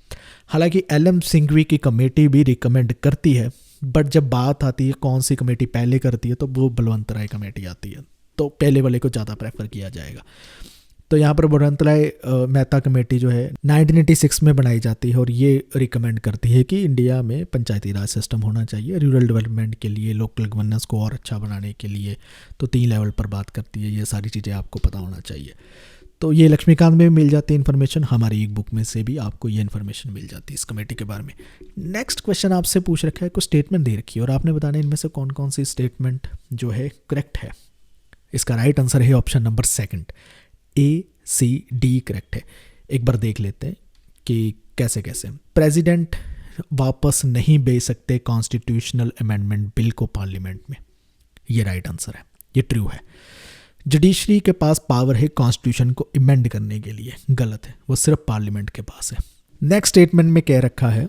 हालांकि LM सिंघवी की कमेटी भी रिकमेंड करती है, बट जब बात आती है कौन सी कमेटी पहले करती है तो वो बलवंत राय कमेटी आती है, तो पहले वाले को ज़्यादा प्रेफर किया जाएगा। तो यहाँ पर बलवंत राय मेहता कमेटी जो है 1986 में बनाई जाती है, और ये रिकमेंड करती है कि इंडिया में पंचायती राज सिस्टम होना चाहिए रूरल डेवलपमेंट के लिए, लोकल गवर्नेंस को और अच्छा बनाने के लिए। तो 3 लेवल पर बात करती है। ये सारी चीज़ें आपको पता होना चाहिए। तो ये लक्ष्मीकांत में मिल जाती है इन्फॉर्मेशन, हमारी एक बुक में से भी आपको ये इन्फॉर्मेशन मिल जाती है इस कमेटी के बारे में। नेक्स्ट क्वेश्चन आपसे पूछ रखा है, कुछ स्टेटमेंट दे रखी है और आपने बताना इनमें से कौन कौन सी स्टेटमेंट जो है करेक्ट है। इसका राइट आंसर है option number second, ACD correct है। एक बार देख लेते हैं कि कैसे कैसे। प्रेसिडेंट वापस नहीं भेज सकते कॉन्स्टिट्यूशनल अमेंडमेंट बिल को पार्लियामेंट में, ये राइट आंसर है, ये ट्रू है। जुडिशरी के पास पावर है कॉन्स्टिट्यूशन को इमेंड करने के लिए, गलत है, वो सिर्फ पार्लियामेंट के पास है। नेक्स्ट स्टेटमेंट में कह रखा है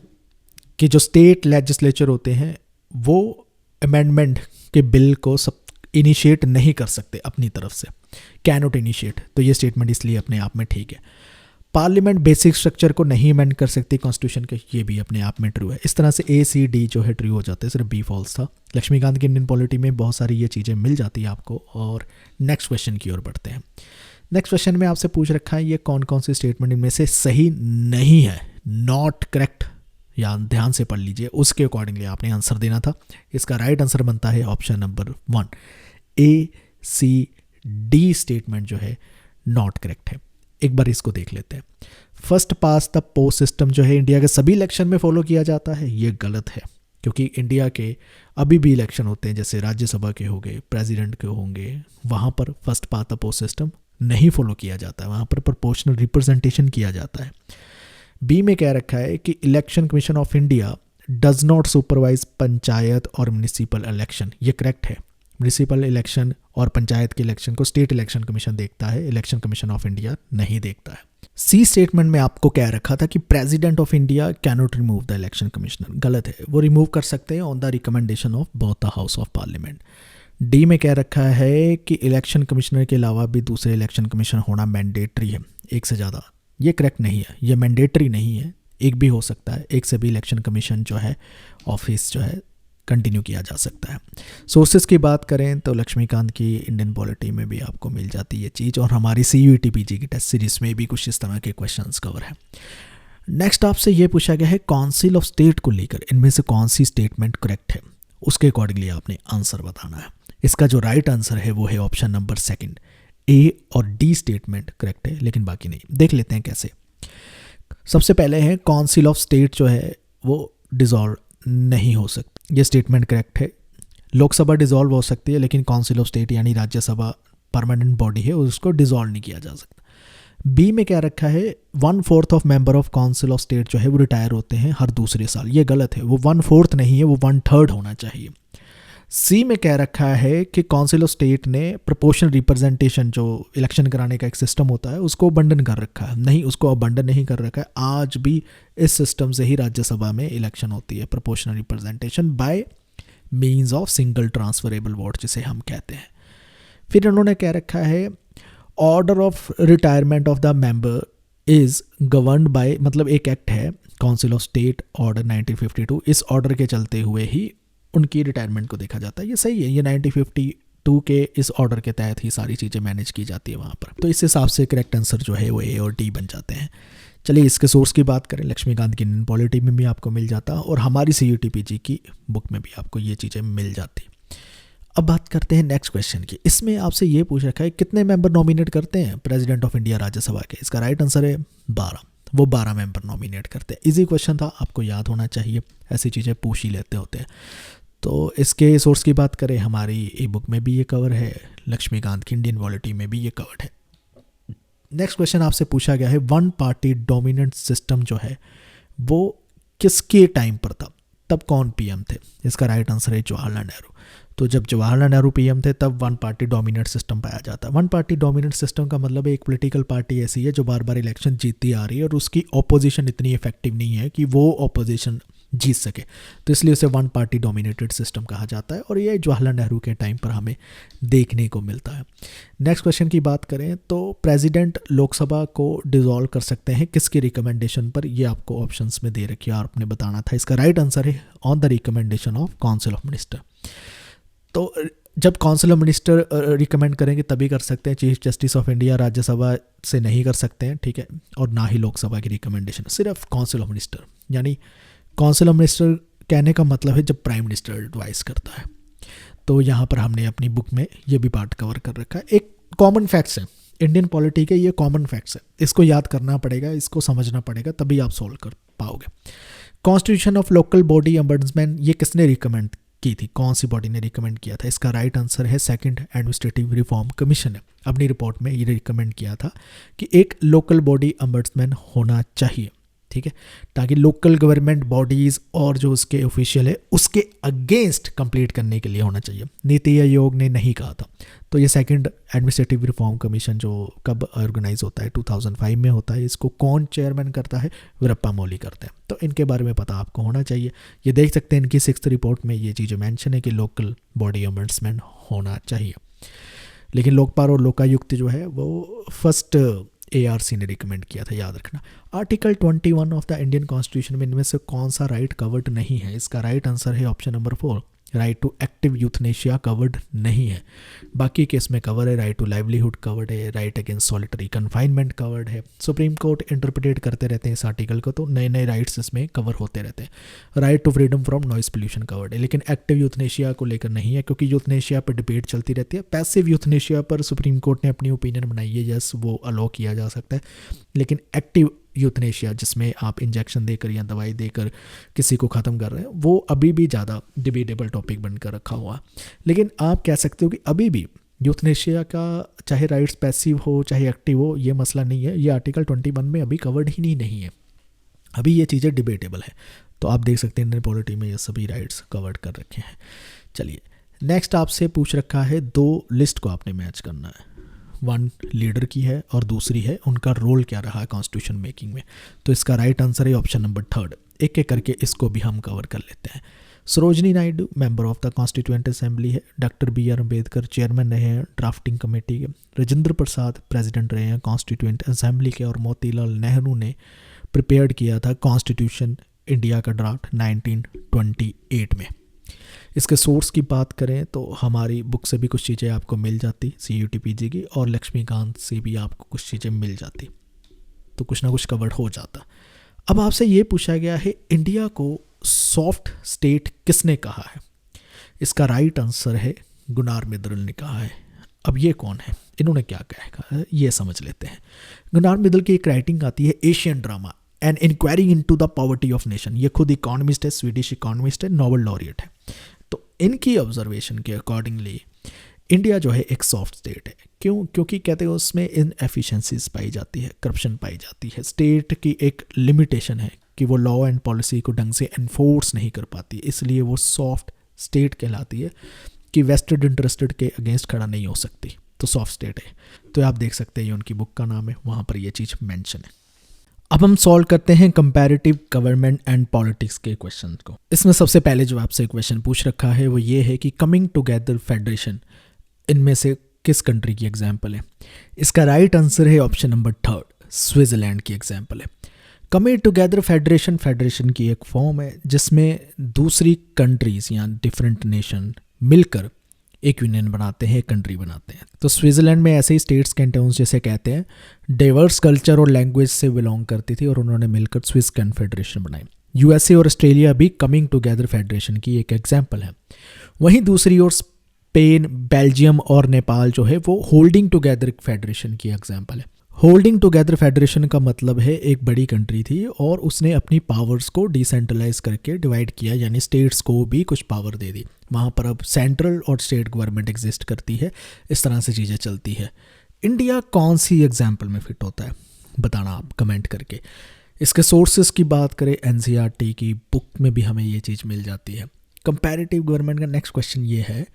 कि जो स्टेट लेजिस्लेचर होते हैं वो अमेंडमेंट के बिल को सब इनिशिएट नहीं कर सकते अपनी तरफ से, कैन नॉट इनिशिएट। तो ये स्टेटमेंट इसलिए अपने आप में ठीक है। पार्लियामेंट बेसिक स्ट्रक्चर को नहीं अमेंड कर सकती कॉन्स्टिट्यूशन के, ये भी अपने आप में ट्रू है। इस तरह से ACD जो है ट्रू हो जाते हैं, सिर्फ B फॉल्स था। लक्ष्मीकांत की इंडियन पॉलिटी में बहुत सारी ये चीज़ें मिल जाती है आपको। और नेक्स्ट क्वेश्चन की ओर बढ़ते हैं। नेक्स्ट क्वेश्चन में आपसे पूछ रखा है ये कौन कौन सी स्टेटमेंट इनमें से सही नहीं है, नॉट करेक्ट, या ध्यान से पढ़ लीजिए, उसके अकॉर्डिंगली आपने आंसर देना था। इसका राइट आंसर बनता है ऑप्शन नंबर 1, ACD स्टेटमेंट जो है नॉट करेक्ट है। एक बार इसको देख लेते हैं। First pass the post system जो है इंडिया के सभी इलेक्शन में फॉलो किया जाता है, ये गलत है। क्योंकि इंडिया के अभी भी इलेक्शन होते हैं, जैसे राज्यसभा के हो गए, प्रेसिडेंट के होंगे, वहाँ पर first pass the post system नहीं फॉलो किया जाता है, वहाँ पर प्रोपोर्शनल रिप्रेजेंटेशन किया जाता है। B में कह रखा है कि election commission of India does not supervise panchayat और म्यूनिसिपल इलेक्शन, ये करेक्ट है। म्यूनिसिपल इलेक्शन और पंचायत के इलेक्शन को स्टेट इलेक्शन कमीशन देखता है, इलेक्शन कमीशन ऑफ इंडिया नहीं देखता है। C स्टेटमेंट में आपको कह रखा था कि president of India can not remove the election commissioner, गलत है, वो रिमूव कर सकते हैं on the recommendation of both the house of parliament. D में कह रखा है कि इलेक्शन कमिश्नर के अलावा भी दूसरे इलेक्शन कमीशन होना मैंडेटरी है, एक से ज़्यादा, ये करेक्ट नहीं है, ये मैंडेटरी नहीं है, एक भी हो सकता है, एक से भी इलेक्शन कमीशन जो है ऑफिस जो है कंटिन्यू किया जा सकता है। सोर्सेज की बात करें तो लक्ष्मीकांत की इंडियन पॉलिटी में भी आपको मिल जाती है ये चीज़, और हमारी CUTPG की टेस्ट सीरीज में भी कुछ इस तरह के क्वेश्चंस कवर है। नेक्स्ट आपसे ये पूछा गया है काउंसिल ऑफ स्टेट को लेकर इनमें से कौन सी स्टेटमेंट करेक्ट है। उसके अकॉर्डिंगली आपने आंसर बताना है। इसका जो राइट आंसर है वो है ऑप्शन नंबर सेकंड, ए और डी स्टेटमेंट करेक्ट है, लेकिन बाकी नहीं। देख लेते हैं कैसे। सबसे पहले है काउंसिल ऑफ स्टेट जो है वो डिसॉल्व नहीं हो सकती, ये स्टेटमेंट करेक्ट है। लोकसभा डिसॉल्व हो सकती है लेकिन काउंसिल ऑफ स्टेट यानी राज्यसभा परमानेंट बॉडी है, उसको डिसॉल्व नहीं किया जा सकता। बी में क्या रखा है, 1/4 of member of council of state जो है वो रिटायर होते हैं हर दूसरे साल, ये गलत है, वो 1/4 नहीं है, वो 1/3 होना चाहिए। सी में क्या रखा है कि काउंसिल ऑफ स्टेट ने प्रोपोर्शनल रिप्रेजेंटेशन जो इलेक्शन कराने का एक सिस्टम होता है उसको अबंडन कर रखा है, नहीं, उसको अबंडन नहीं कर रखा है। आज भी इस सिस्टम से ही राज्यसभा में इलेक्शन होती है, proportional representation bye means of single transferable vote जिसे हम कहते हैं। फिर इन्होंने क्या रखा है, order of retirement of the member is governed bye, मतलब एक एक्ट है काउंसिल ऑफ स्टेट ऑर्डर 1952, इस ऑर्डर के चलते हुए ही उनकी रिटायरमेंट को देखा जाता है। ये सही है, ये 1952 के इस ऑर्डर के तहत ही सारी चीज़ें मैनेज की जाती है वहाँ पर। तो इस हिसाब से करेक्ट आंसर जो है वो ए और डी बन जाते हैं। चलिए इसके सोर्स की बात करें, लक्ष्मीकांत की इंडियन पॉलिटी में भी आपको मिल जाता और हमारी CUTPG की बुक में भी आपको ये चीज़ें मिल जाती। अब बात करते हैं नेक्स्ट क्वेश्चन की। इसमें आपसे ये पूछ रखा है कितने मेंबर नॉमिनेट करते हैं प्रेसिडेंट ऑफ इंडिया राज्यसभा के। इसका राइट आंसर है 12, वो 12 मेंबर नॉमिनेट करते हैं। इजी क्वेश्चन था, आपको याद होना चाहिए, ऐसी चीज़ें पूछ ही लेते होते हैं। तो इसके सोर्स की बात करें, हमारी ई बुक में भी ये कवर है, लक्ष्मीकांत की इंडियन पॉलिटी में भी ये कवर्ड है। नेक्स्ट क्वेश्चन आपसे पूछा गया है, वन पार्टी डोमिनेंट सिस्टम जो है वो किसके टाइम पर था, तब कौन पीएम थे। इसका राइट आंसर है जवाहरलाल नेहरू। तो जब जवाहरलाल नेहरू पीएम थे तब वन पार्टी डोमिनेंट सिस्टम पाया जाता है। वन पार्टी डोमिनेंट सिस्टम का मतलब एक पॉलिटिकल पार्टी ऐसी है जो बार बार इलेक्शन जीतती आ रही है और उसकी ऑपोजिशन इतनी इफेक्टिव नहीं है कि वो ऑपोजिशन जीत सके, तो इसलिए उसे वन पार्टी डोमिनेटेड सिस्टम कहा जाता है और ये जवाहरलाल नेहरू के टाइम पर हमें देखने को मिलता है। नेक्स्ट क्वेश्चन की बात करें तो प्रेसिडेंट लोकसभा को डिसॉल्व कर सकते हैं किसकी रिकमेंडेशन पर, ये आपको ऑप्शंस में दे रखी है और आपने बताना था। इसका राइट आंसर है on the recommendation of council of minister. तो जब काउंसिल ऑफ मिनिस्टर रिकमेंड करेंगे तभी कर सकते हैं, chief justice of India Rajya Sabha से नहीं कर सकते हैं, ठीक है, और ना ही लोकसभा की रिकमेंडेशन, सिर्फ काउंसिल ऑफ मिनिस्टर। यानी काउंसिल ऑफ मिनिस्टर कहने का मतलब है जब प्राइम मिनिस्टर एडवाइस करता है। तो यहाँ पर हमने अपनी बुक में ये भी पार्ट कवर कर रखा है। एक कॉमन फैक्ट्स है इंडियन पॉलिटी के, ये कॉमन फैक्ट्स है, इसको याद करना पड़ेगा, इसको समझना पड़ेगा, तभी आप सोल्व कर पाओगे। कॉन्स्टिट्यूशन ऑफ लोकल बॉडी अम्बर्ड्समैन ये किसने रिकमेंड की थी, कौन सी बॉडी ने रिकमेंड किया था। इसका राइट आंसर है सेकंड एडमिनिस्ट्रेटिव रिफॉर्म कमीशन ने अपनी रिपोर्ट में ये रिकमेंड किया था कि एक लोकल बॉडी अम्बर्ड्समैन होना चाहिए, ठीक है, ताकि लोकल गवर्नमेंट बॉडीज़ और जो उसके ऑफिशियल है उसके अगेंस्ट कंप्लीट करने के लिए होना चाहिए। नीति आयोग ने नहीं कहा था। तो ये सेकंड एडमिनिस्ट्रेटिव रिफॉर्म कमीशन जो कब ऑर्गेनाइज होता है 2005 में होता है, इसको कौन चेयरमैन करता है, वीरप्पा मोइली करते हैं। तो इनके बारे में पता आपको होना चाहिए। ये देख सकते हैं इनकी 6th रिपोर्ट में ये चीज़ें मेंशन है कि लोकल बॉडी अमेंडमेंट होना चाहिए। लेकिन लोकपाल और लोकायुक्त जो है वो फर्स्ट ARC ने रिकमेंड किया था, याद रखना। Article 21 of the Indian constitution में इनमें से कौन सा राइट कवर्ड नहीं है। इसका राइट आंसर है option number 4, right to active euthanasia covered नहीं है। बाकी केस में कवर है, राइट टू लाइवलीहुड कवर्ड है, right against solitary confinement covered है। सुप्रीम कोर्ट इंटरप्रिटेट करते रहते हैं इस आर्टिकल को, तो नए नए राइट्स इसमें कवर होते रहते हैं। Right to freedom from noise pollution covered है, लेकिन एक्टिव यूथनेशिया को लेकर नहीं है, क्योंकि यूथनेशिया पर डिबेट चलती रहती है। पैसिव यूथनेशिया पर सुप्रीम कोर्ट ने अपनी ओपिनियन बनाई है, यस वो अलाउ किया जा सकता है। लेकिन एक्टिव यूथनेशिया जिसमें आप इंजेक्शन देकर या दवाई देकर किसी को ख़त्म कर रहे हैं, वो अभी भी ज़्यादा डिबेटेबल टॉपिक बनकर रखा हुआ। लेकिन आप कह सकते हो कि अभी भी यूथनेशिया का चाहे राइट्स पैसिव हो चाहे एक्टिव हो, ये मसला नहीं है, ये आर्टिकल 21 में अभी कवर्ड ही नहीं है, अभी ये चीज़ें डिबेटेबल है। तो आप देख सकते हैं इंडियन पॉलिटी में ये सभी राइट्स कवर्ड कर रखे हैं। चलिए नेक्स्ट आपसे पूछ रखा है, 2 लिस्ट को आपने मैच करना है, वन लीडर की है और दूसरी है उनका रोल क्या रहा है कॉन्स्टिट्यूशन मेकिंग में। तो इसका राइट आंसर है ऑप्शन नंबर 3। एक एक करके इसको भी हम कवर कर लेते हैं। Sarojini Naidu member of the constituent assembly है। डॉक्टर BR अम्बेडकर चेयरमैन रहे हैं ड्राफ्टिंग कमेटी के। राजेंद्र प्रसाद प्रेसिडेंट रहे हैं कॉन्स्टिट्यूएंट असेंबली के। और मोतीलाल नेहरू ने प्रिपेयर किया था कॉन्स्टिट्यूशन इंडिया का ड्राफ्ट 1928 में। इसके सोर्स की बात करें तो हमारी बुक से भी कुछ चीज़ें आपको मिल जाती CUTPG की, और लक्ष्मीकांत से भी आपको कुछ चीज़ें मिल जाती, तो कुछ ना कुछ कवर्ड हो जाता। अब आपसे ये पूछा गया है इंडिया को सॉफ्ट स्टेट किसने कहा है। इसका राइट आंसर है गुनार मित्तल ने कहा है। अब ये कौन है, इन्होंने क्या कहा, ये समझ लेते हैं। गुनार मित्तल की एक राइटिंग आती है Asian drama and inquiry into the poverty of nation. ये खुद इकोनॉमिस्ट है, स्वीडिश इकोनॉमिस्ट है, नोबेल लॉरिएट है। तो इनकी ऑब्जर्वेशन के अकॉर्डिंगली इंडिया जो है एक सॉफ्ट स्टेट है। क्यों? क्योंकि कहते हैं उसमें इनएफिशिएंसीज पाई जाती है, करप्शन पाई जाती है, स्टेट की एक लिमिटेशन है कि वो लॉ एंड पॉलिसी को ढंग से एनफोर्स नहीं कर पाती, इसलिए वो सॉफ्ट स्टेट कहलाती है कि वेस्टेड इंटरेस्टेड के अगेंस्ट खड़ा नहीं हो सकती, तो सॉफ्ट स्टेट है। तो आप देख सकते हैं ये उनकी बुक का नाम है, वहाँ पर ये चीज़ मेंशन है। अब हम सॉल्व करते हैं कंपैरेटिव गवर्नमेंट एंड पॉलिटिक्स के क्वेश्चन को। इसमें सबसे पहले जो आपसे क्वेश्चन पूछ रखा है वो ये है कि कमिंग टुगेदर फेडरेशन इनमें से किस कंट्री की एग्जाम्पल है। इसका राइट आंसर है ऑप्शन नंबर 3, स्विट्जरलैंड की एग्जाम्पल है। कमिंग टुगेदर फेडरेशन की एक फॉर्म है जिसमें दूसरी कंट्रीज या डिफरेंट नेशन मिलकर एक यूनियन बनाते हैं, एक कंट्री बनाते हैं। तो स्विट्जरलैंड में ऐसे ही स्टेट्स कैंटन्स जैसे कहते हैं डाइवर्स कल्चर और लैंग्वेज से बिलोंग करती थी और उन्होंने मिलकर स्विस कन्फेडरेशन बनाई। यूएसए और ऑस्ट्रेलिया भी कमिंग टुगेदर फेडरेशन की एक एग्जाम्पल है। वहीं दूसरी ओर स्पेन, बेल्जियम और नेपाल जो है वो होल्डिंग टुगेदर फेडरेशन की एग्जाम्पल है। होल्डिंग टुगेदर फेडरेशन का मतलब है एक बड़ी कंट्री थी और उसने अपनी पावर्स को डिसेंट्रलाइज करके डिवाइड किया, यानी स्टेट्स को भी कुछ पावर दे दी। वहाँ पर अब सेंट्रल और स्टेट गवर्नमेंट एग्जिस्ट करती है, इस तरह से चीज़ें चलती है। इंडिया कौन सी एग्जाम्पल में फिट होता है बताना आप कमेंट करके। इसके सोर्सेज की बात करें एनसीईआरटी की बुक में भी हमें ये चीज़ मिल जाती है। कंपैरेटिव गवर्नमेंट का नेक्स्ट क्वेश्चन ये है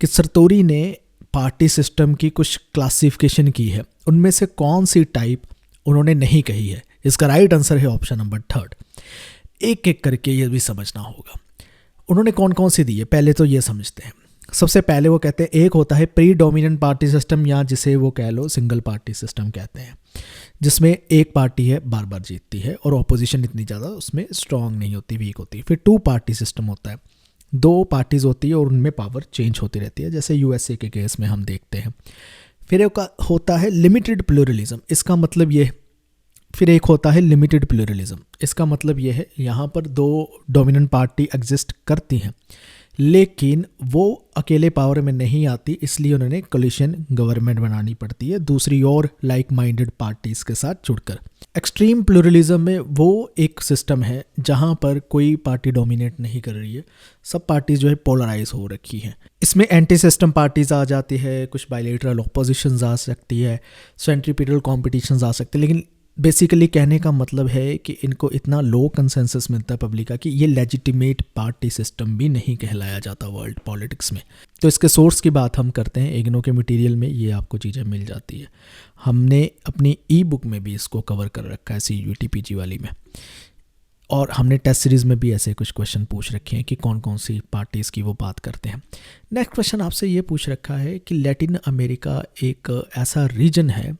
कि सरतोरी ने पार्टी सिस्टम की कुछ क्लासिफिकेशन की है, उनमें से कौन सी टाइप उन्होंने नहीं कही है। इसका राइट आंसर है ऑप्शन नंबर 3। एक एक करके ये भी समझना होगा उन्होंने कौन कौन सी दी है। पहले तो ये समझते हैं। सबसे पहले वो कहते हैं एक होता है प्री डोमिनेंट पार्टी सिस्टम, या जिसे वो कह लो सिंगल पार्टी सिस्टम कहते हैं, जिसमें एक पार्टी है बार बार जीतती है और ऑपोजिशन इतनी ज़्यादा उसमें स्ट्रांग नहीं होती, वीक होती है। फिर 2 पार्टी सिस्टम होता है, 2 पार्टीज होती है और उनमें पावर चेंज होती रहती है, जैसे यूएसए के केस में हम देखते हैं। फिर एक होता है लिमिटेड प्लूरलिज्म, इसका मतलब ये। फिर एक होता है लिमिटेड प्लूरलिज्म, इसका मतलब ये है यहाँ पर 2 डोमिनेंट पार्टी एग्जिस्ट करती हैं लेकिन वो अकेले पावर में नहीं आती, इसलिए उन्होंने कोलिशन गवर्नमेंट बनानी पड़ती है दूसरी और लाइक माइंडेड पार्टीज़ के साथ जुड़कर। एक्सट्रीम प्लूरलिज्म में वो एक सिस्टम है जहाँ पर कोई पार्टी डोमिनेट नहीं कर रही है, सब पार्टीज जो है पोलराइज हो रखी हैं। इसमें एंटी सिस्टम पार्टीज आ जाती है, कुछ बायलैटरल ऑपोजिशंस आ सकती है, सेंट्रीपिटल कॉम्पिटिशन्स आ सकते हैं। लेकिन बेसिकली कहने का मतलब है कि इनको इतना लो कंसेंसस मिलता है पब्लिक का कि ये लेजिटिमेट पार्टी सिस्टम भी नहीं कहलाया जाता वर्ल्ड पॉलिटिक्स में। तो इसके सोर्स की बात हम करते हैं, इग्नो के मटेरियल में ये आपको चीज़ें मिल जाती है। हमने अपनी ई बुक में भी इसको कवर कर रखा है, CUET-PG वाली में, और हमने टेस्ट सीरीज़ में भी ऐसे कुछ क्वेश्चन पूछ रखे हैं कि कौन कौन सी पार्टीज़ की वो बात करते हैं। नेक्स्ट क्वेश्चन आपसे ये पूछ रखा है कि लैटिन अमेरिका एक ऐसा रीजन है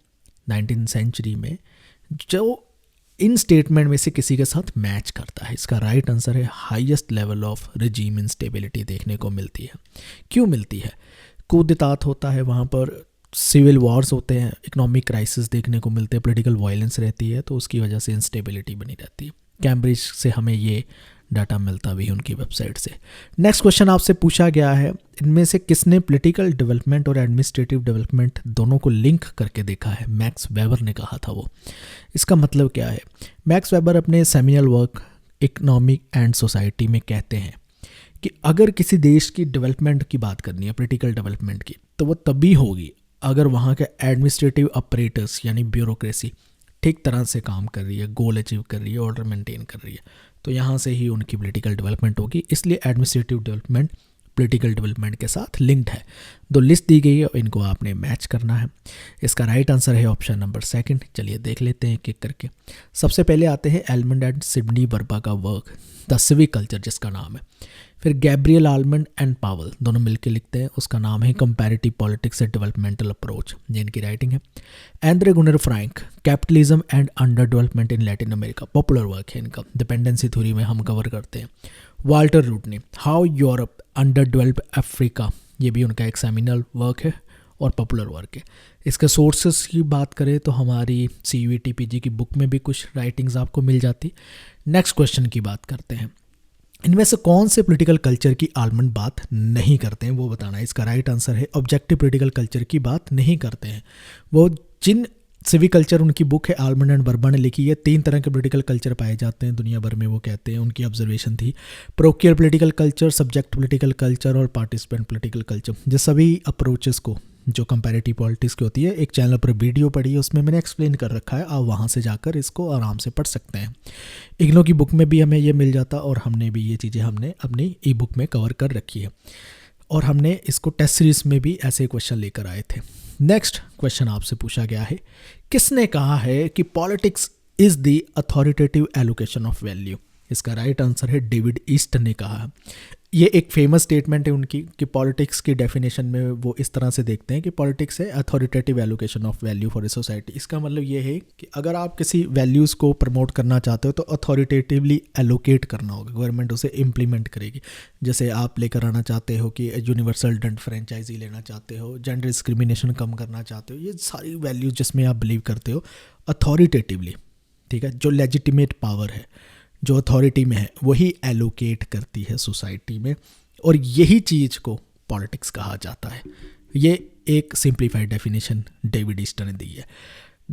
19वीं सेंचुरी में जो इन स्टेटमेंट में से किसी के साथ मैच करता है। इसका राइट आंसर है highest level of regime instability देखने को मिलती है। क्यों मिलती है? कूदतात होता है, वहाँ पर सिविल वॉर्स होते हैं, इकोनॉमिक क्राइसिस देखने को मिलते हैं, पॉलिटिकल वायलेंस रहती है, तो उसकी वजह से इंस्टेबिलिटी बनी रहती है। कैम्ब्रिज से हमें ये डाटा मिलता भी उनकी वेबसाइट से। नेक्स्ट क्वेश्चन आपसे पूछा गया है इनमें से किसने पॉलिटिकल डेवलपमेंट और एडमिनिस्ट्रेटिव डेवलपमेंट दोनों को लिंक करके देखा है? मैक्स वेबर ने कहा था वो। इसका मतलब क्या है? मैक्स वेबर अपने seminal work economic and society में कहते हैं कि अगर किसी देश की डेवलपमेंट की बात करनी है, पॉलिटिकल डेवलपमेंट की, तो वो तभी होगी अगर वहाँ के एडमिनिस्ट्रेटिव अपरेटर्स यानी ब्यूरोक्रेसी ठीक तरह से काम कर रही है, गोल अचीव कर रही है, ऑर्डर मेंटेन कर रही है, तो यहाँ से ही उनकी पॉलिटिकल डेवलपमेंट होगी। इसलिए एडमिनिस्ट्रेटिव डेवलपमेंट पॉलिटिकल डेवलपमेंट के साथ लिंक्ड है। 2 लिस्ट दी गई है, इनको आपने मैच करना है। इसका राइट आंसर है ऑप्शन नंबर 2। चलिए देख लेते हैं एक एक करके। सबसे पहले आते हैं एलमंड एंड सिडनी वर्बा का वर्क द सिविक कल्चर, जिसका नाम है। फिर गैब्रियल आलमंड एंड पावल दोनों मिलकर लिखते हैं, उसका नाम है comparative politics and developmental approach, ये इनकी राइटिंग है। Andre Gunder Frank capitalism and under development in Latin America, popular work है इनका, डिपेंडेंसी थ्योरी में हम कवर करते हैं। Walter Rodney how Europe under develop Africa, ये भी उनका एक सेमिनल वर्क है और पॉपुलर वर्क है। इसके सोर्सेस की बात करें तो हमारी CUET-PG की बुक में भी कुछ राइटिंग्स आपको मिल जाती। नेक्स्ट क्वेश्चन की बात करते हैं। इनमें से कौन से पॉलिटिकल कल्चर की आलमंड बात नहीं करते हैं, वो बताना है। इसका राइट आंसर है ऑब्जेक्टिव पॉलिटिकल कल्चर की बात नहीं करते हैं। वो जिन सिविक कल्चर, उनकी बुक है आलमंड एंड बर्बा ने लिखी है, 3 तरह के पॉलिटिकल कल्चर पाए जाते हैं दुनिया भर में, वो कहते हैं, उनकी ऑब्जर्वेशन थी। Parochial political culture, subject political culture और पार्टिसिपेंट पॉलिटिकल कल्चर। ये सभी अप्रोचेस को जो कंपैरेटिव पॉलिटिक्स की होती है, एक चैनल पर वीडियो पढ़ी है, उसमें मैंने एक्सप्लेन कर रखा है, आप वहाँ से जाकर इसको आराम से पढ़ सकते हैं। इग्नो की बुक में भी हमें ये मिल जाता और हमने भी ये चीज़ें हमने अपनी ई बुक में कवर कर रखी है और हमने इसको टेस्ट सीरीज में भी ऐसे क्वेश्चन लेकर आए थे। नेक्स्ट क्वेश्चन आपसे पूछा गया है, किसने कहा है कि politics is the authoritative allocation of value? इसका राइट आंसर है डेविड ईस्टन ने कहा। ये एक फेमस स्टेटमेंट है उनकी कि पॉलिटिक्स की डेफिनेशन में वो इस तरह से देखते हैं कि पॉलिटिक्स है authoritative allocation of value for a society. इसका मतलब ये है कि अगर आप किसी वैल्यूज़ को प्रमोट करना चाहते हो तो अथॉरिटेटिवली एलोकेट करना होगा, गवर्नमेंट उसे इम्प्लीमेंट करेगी। जैसे आप लेकर आना चाहते हो कि यूनिवर्सल डेंट फ्रेंचाइजी लेना चाहते हो, जेंडर डिस्क्रिमिनेशन कम करना चाहते हो, ये सारी वैल्यूज़ जिसमें आप बिलीव करते हो अथॉरिटेटिवली, ठीक है, जो लेजिटिमेट पावर है, जो अथॉरिटी में है, वही एलोकेट करती है सोसाइटी में, और यही चीज़ को पॉलिटिक्स कहा जाता है। ये एक सिंप्लीफाइड डेफिनेशन डेविड ईस्टन ने दी है।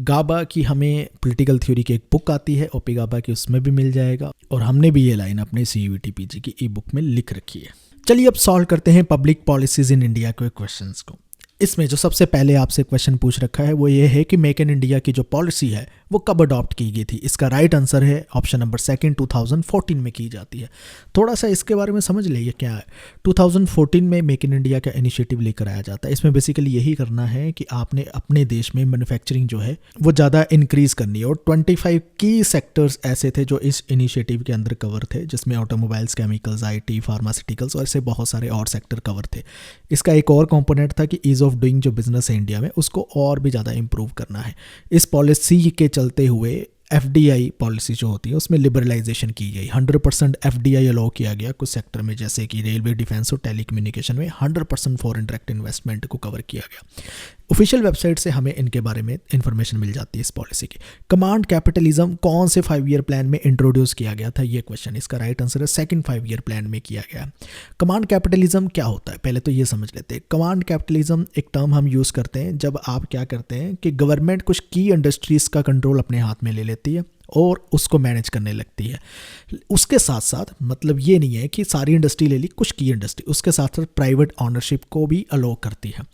गाबा की हमें पॉलिटिकल थ्योरी की एक बुक आती है, ओपी गाबा की, उसमें भी मिल जाएगा, और हमने भी ये लाइन अपने CUET PG की ई बुक में लिख रखी है। चलिए अब सॉल्व करते हैं पब्लिक पॉलिसीज़ इन इंडिया के क्वेश्चंस को। इसमें जो सबसे पहले आपसे क्वेश्चन पूछ रखा है वो ये है कि मेक इन इंडिया की जो पॉलिसी है वो कब अडॉप्ट की गई थी? इसका राइट आंसर है ऑप्शन नंबर 2, 2014 में की जाती है। थोड़ा सा इसके बारे में समझ लीजिए क्या है। 2014 में मेक इन इंडिया का इनिशिएटिव लेकर आया जाता है। इसमें बेसिकली यही करना है कि आपने अपने देश में मैन्युफैक्चरिंग जो है वो ज़्यादा इंक्रीज़ करनी है, और 25 की सेक्टर्स ऐसे थे जो इस इनिशिएटिव के अंदर कवर थे, जिसमें ऑटोमोबाइल्स, केमिकल्स, IT, फार्मास्यूटिकल्स और ऐसे बहुत सारे और सेक्टर कवर थे। इसका एक और कंपोनेंट था कि ईज़ ऑफ डूइंग जो बिजनेस है इंडिया में, उसको और भी ज़्यादा इंप्रूव करना है। इस पॉलिसी के चलते हुए FDI पॉलिसी जो होती है उसमें लिबरलाइजेशन की गई, 100% FDI अलाउ किया गया कुछ सेक्टर में, जैसे कि रेलवे, डिफेंस और टेलीकम्युनिकेशन में 100% फॉरेन डायरेक्ट इन्वेस्टमेंट को कवर किया गया। ऑफिशियल वेबसाइट से हमें इनके बारे में इंफॉर्मेशन मिल जाती है इस पॉलिसी की। कमांड कैपिटलिज्म कौन से 5 ईयर प्लान में इंट्रोड्यूस किया गया था? ये क्वेश्चन, इसका राइट आंसर है 2nd 5 ईयर प्लान में किया गया। कमांड कैपिटलिज्म क्या होता है पहले तो ये समझ लेते हैं। कमांड कैपिटलिज्म एक टर्म हम यूज़ करते हैं जब आप क्या करते हैं कि गवर्नमेंट कुछ की इंडस्ट्रीज़ का कंट्रोल अपने हाथ में ले लेती है और उसको मैनेज करने लगती है। उसके साथ साथ मतलब ये नहीं है कि सारी इंडस्ट्री ले ली, कुछ की इंडस्ट्री, उसके साथ साथ प्राइवेट ऑनरशिप को भी अलाउ करती है।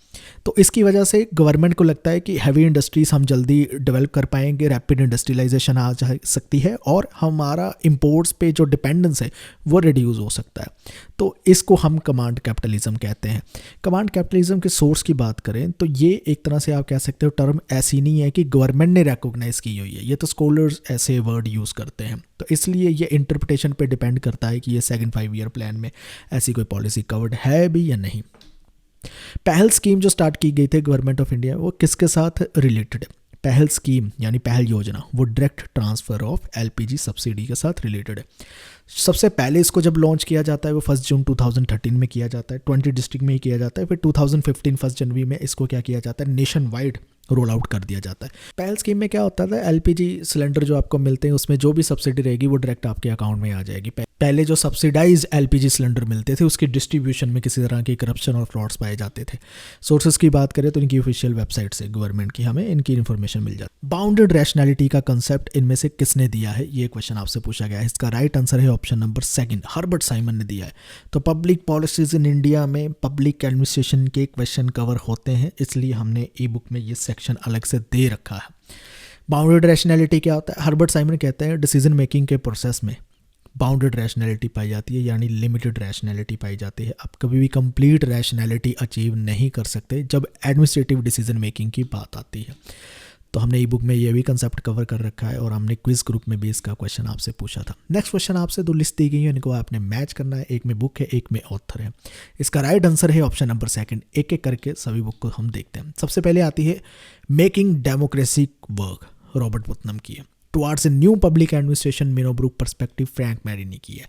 तो इसकी वजह से गवर्नमेंट को लगता है कि हैवी इंडस्ट्रीज हम जल्दी डेवलप कर पाएंगे, रैपिड इंडस्ट्रियलाइजेशन आ जा सकती है और हमारा इंपोर्ट्स पे जो डिपेंडेंस है वो रिड्यूस हो सकता है। तो इसको हम कमांड कैपिटलिज्म कहते हैं। कमांड कैपिटलिज्म के सोर्स की बात करें तो ये एक तरह से आप कह सकते हो टर्म ऐसी नहीं है कि गवर्नमेंट ने रिकॉग्नाइज की हुई है, ये तो स्कॉलर्स ऐसे वर्ड यूज़ करते हैं। तो इसलिए ये इंटरप्रिटेशन पे डिपेंड करता है कि ये 2nd 5 ईयर प्लान में ऐसी कोई पॉलिसी कवर्ड है भी या नहीं। पहल स्कीम जो स्टार्ट की गई थी गवर्नमेंट ऑफ इंडिया, वो किसके साथ रिलेटेड है? पहल स्कीम यानी पहल योजना वो direct transfer of LPG subsidy के साथ रिलेटेड है। सबसे पहले इसको जब लॉन्च किया जाता है वो 1 जून 2013 में किया जाता है, 20 डिस्ट्रिक्ट में ही किया जाता है। फिर 2015 1 जनवरी में इसको क्या किया जाता है, नेशन वाइड रोल आउट कर दिया जाता है। पहल स्कीम में क्या होता था, LPG सिलेंडर जो आपको मिलते हैं उसमें जो भी सब्सिडी रहेगी वो डायरेक्ट आपके अकाउंट में आ जाएगी। पहले जो सब्सिडाइज LPG सिलेंडर मिलते थे उसकी डिस्ट्रीब्यूशन में किसी तरह की करप्शन और फ्रॉड्स पाए जाते थे। सोर्सेज की बात करें तो इनकी ऑफिशियल वेबसाइट से गवर्नमेंट की हमें इनकी इन्फॉर्मेशन मिल जाती है। बाउंडेड रैशनैलिटी का कंसेप्ट इनमें से किसने दिया है, ये क्वेश्चन आपसे पूछा गया है। इसका राइट आंसर है ऑप्शन नंबर 2, हर्बर्ट साइमन ने दिया है। तो पब्लिक पॉलिसीज इन इंडिया में पब्लिक एडमिनिस्ट्रेशन के क्वेश्चन कवर होते हैं, इसलिए हमने ई बुक में ये सेक्शन अलग से दे रखा है। बाउंडेड रैशनैलिटी क्या होता है? हर्बर्ट साइमन कहते हैं डिसीजन मेकिंग के प्रोसेस में बाउंडेड रैशनैलिटी पाई जाती है, यानी लिमिटेड रैशनैलिटी पाई जाती है। आप कभी भी कंप्लीट रैशनैलिटी अचीव नहीं कर सकते जब एडमिनिस्ट्रेटिव डिसीजन मेकिंग की बात आती है। तो हमने ई बुक में ये भी कंसेप्ट कवर कर रखा है और हमने क्विज ग्रुप में भी इसका क्वेश्चन आपसे पूछा था। नेक्स्ट क्वेश्चन आपसे 2 लिस्ट दी गई है, इनको आपने मैच करना है। एक में बुक है, एक में ऑथर है। इसका राइट आंसर है ऑप्शन नंबर 2। एक एक करके सभी बुक को हम देखते हैं। सबसे पहले आती है making democracy work, Robert Putnam की है। Towards a new public administration, Minnowbrook perspective, Frank Marini की है।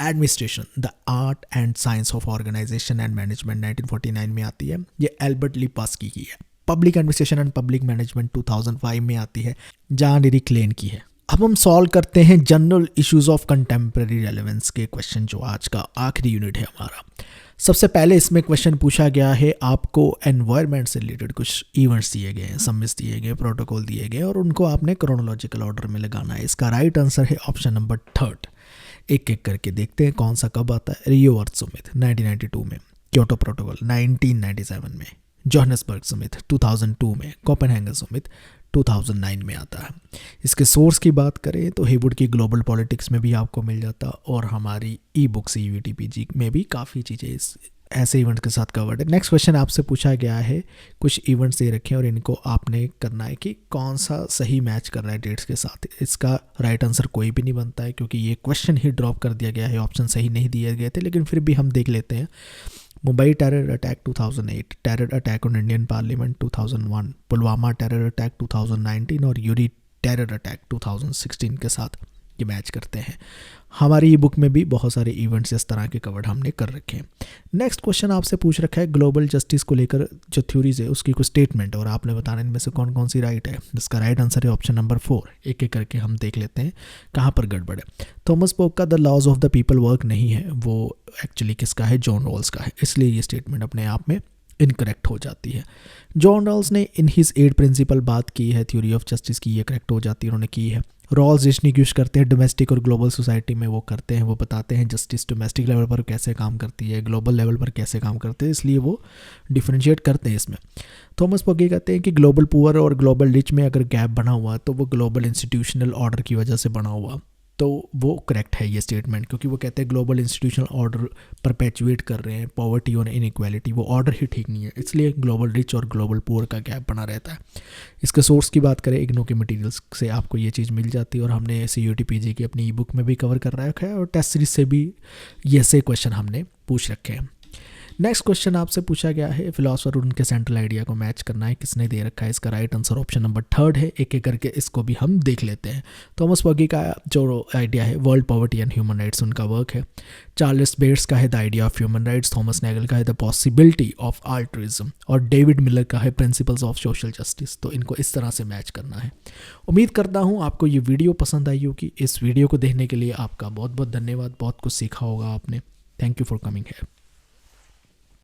Administration the art and science of organisation and management 1949 में आती है, ये एल्बर्ट लिपास्की की है। Public administration and public management 2005 में आती है, जॉन एरिक लेन की है। अब हम सॉल्व करते हैं general issues of contemporary relevance के क्वेश्चन, जो आज का आखिरी यूनिट है हमारा। सबसे पहले इसमें क्वेश्चन पूछा गया है, आपको एनवायरनमेंट से रिलेटेड कुछ इवेंट्स दिए गए हैं, सम्मिट्स दिए गए, प्रोटोकॉल दिए गए और उनको आपने क्रोनोलॉजिकल ऑर्डर में लगाना है। इसका राइट आंसर है ऑप्शन नंबर 3। एक एक करके देखते हैं कौन सा कब आता है। रियो अर्थ समिट 1992 में, क्योटो प्रोटोकॉल 1997 में, जोहान्सबर्ग समिट 2002 में, कोपेनहेगन समिट 2009 में आता है। इसके सोर्स की बात करें तो हेवुड की ग्लोबल पॉलिटिक्स में भी आपको मिल जाता, और हमारी ई बुक CUET-PG में भी काफ़ी चीज़ें इस ऐसे इवेंट्स के साथ कवर्ड है। नेक्स्ट क्वेश्चन आपसे पूछा गया है, कुछ इवेंट्स दे रखे हैं और इनको आपने करना है कि कौन सा सही मैच कर रहा है डेट्स के साथ। इसका राइट आंसर कोई भी नहीं बनता है, क्योंकि ये क्वेश्चन ही ड्रॉप कर दिया गया है, ऑप्शन सही नहीं दिए गए थे, लेकिन फिर भी हम देख लेते हैं। Mumbai terror attack 2008, terror attack on Indian parliament 2001, Pulwama terror attack 2019 और यूरी टेरर अटैक 2016 के साथ ये मैच करते हैं। हमारी ई बुक में भी बहुत सारे इवेंट्स इस तरह के कवर्ड हमने कर रखे हैं। नेक्स्ट क्वेश्चन आपसे पूछ रखा है, ग्लोबल जस्टिस को लेकर जो थ्योरीज है उसकी कुछ स्टेटमेंट, और आपने बताना इनमें से कौन कौन सी राइट है। जिसका राइट आंसर है ऑप्शन नंबर 4। एक एक करके हम देख लेते हैं कहाँ पर गड़बड़ है। थॉमस पोक का the laws of the people work नहीं है, वो एक्चुअली किसका है, जॉन रॉल्स का है, इसलिए ये स्टेटमेंट अपने आप में इनकरेक्ट हो जाती है। जॉन रॉल्स ने इन हिज 8 प्रिंसिपल बात की है थ्योरी ऑफ जस्टिस की, ये करेक्ट हो जाती है, उन्होंने की है। रॉल्स डिस्टिंग्विश करते हैं डोमेस्टिक और ग्लोबल सोसाइटी में, वो करते हैं, वो बताते हैं जस्टिस डोमेस्टिक लेवल पर कैसे काम करती है, ग्लोबल लेवल पर कैसे काम करते हैं, इसलिए वो डिफ्रेंशिएट करते हैं इसमें। थॉमस पोक ये कहते हैं कि ग्लोबल पुअर और ग्लोबल रिच में अगर गैप बना हुआ तो वो ग्लोबल इंस्टीट्यूशनल ऑर्डर की वजह से बना हुआ, तो वो करेक्ट है ये स्टेटमेंट, क्योंकि वो कहते हैं ग्लोबल इंस्टीट्यूशनल ऑर्डर परपेचुएट कर रहे हैं पॉवर्टी और इनइक्वालिटी, वो ऑर्डर ही ठीक नहीं है, इसलिए ग्लोबल रिच और ग्लोबल पुअर का गैप बना रहता है। इसके सोर्स की बात करें, इग्नो के मटेरियल्स से आपको ये चीज़ मिल जाती है, और हमने CUET-PG की अपनी ई बुक में भी कवर कर रखा है, और टेस्ट सीरीज से भी ये से क्वेश्चन हमने पूछ रखे हैं। नेक्स्ट क्वेश्चन आपसे पूछा गया है, फिलोसफर और उनके सेंट्रल आइडिया को मैच करना है, किसने दे रखा है। इसका राइट आंसर ऑप्शन नंबर 3 है। एक एक करके इसको भी हम देख लेते हैं। थॉमस पोगी का जो आइडिया है world poverty and human rights, उनका वर्क है। चार्ल्स बेट्स का है the idea of human rights, Thomas Nagel का है द पॉसिबिलिटी ऑफ अल्ट्रुइज्म, और डेविड मिलर का है प्रिंसिपल्स ऑफ सोशल जस्टिस। तो इनको इस तरह से मैच करना है। उम्मीद करता हूँ आपको ये वीडियो पसंद आई होगी। इस वीडियो को देखने के लिए आपका बहुत बहुत धन्यवाद। बहुत कुछ सीखा होगा आपने। थैंक यू फॉर कमिंग है।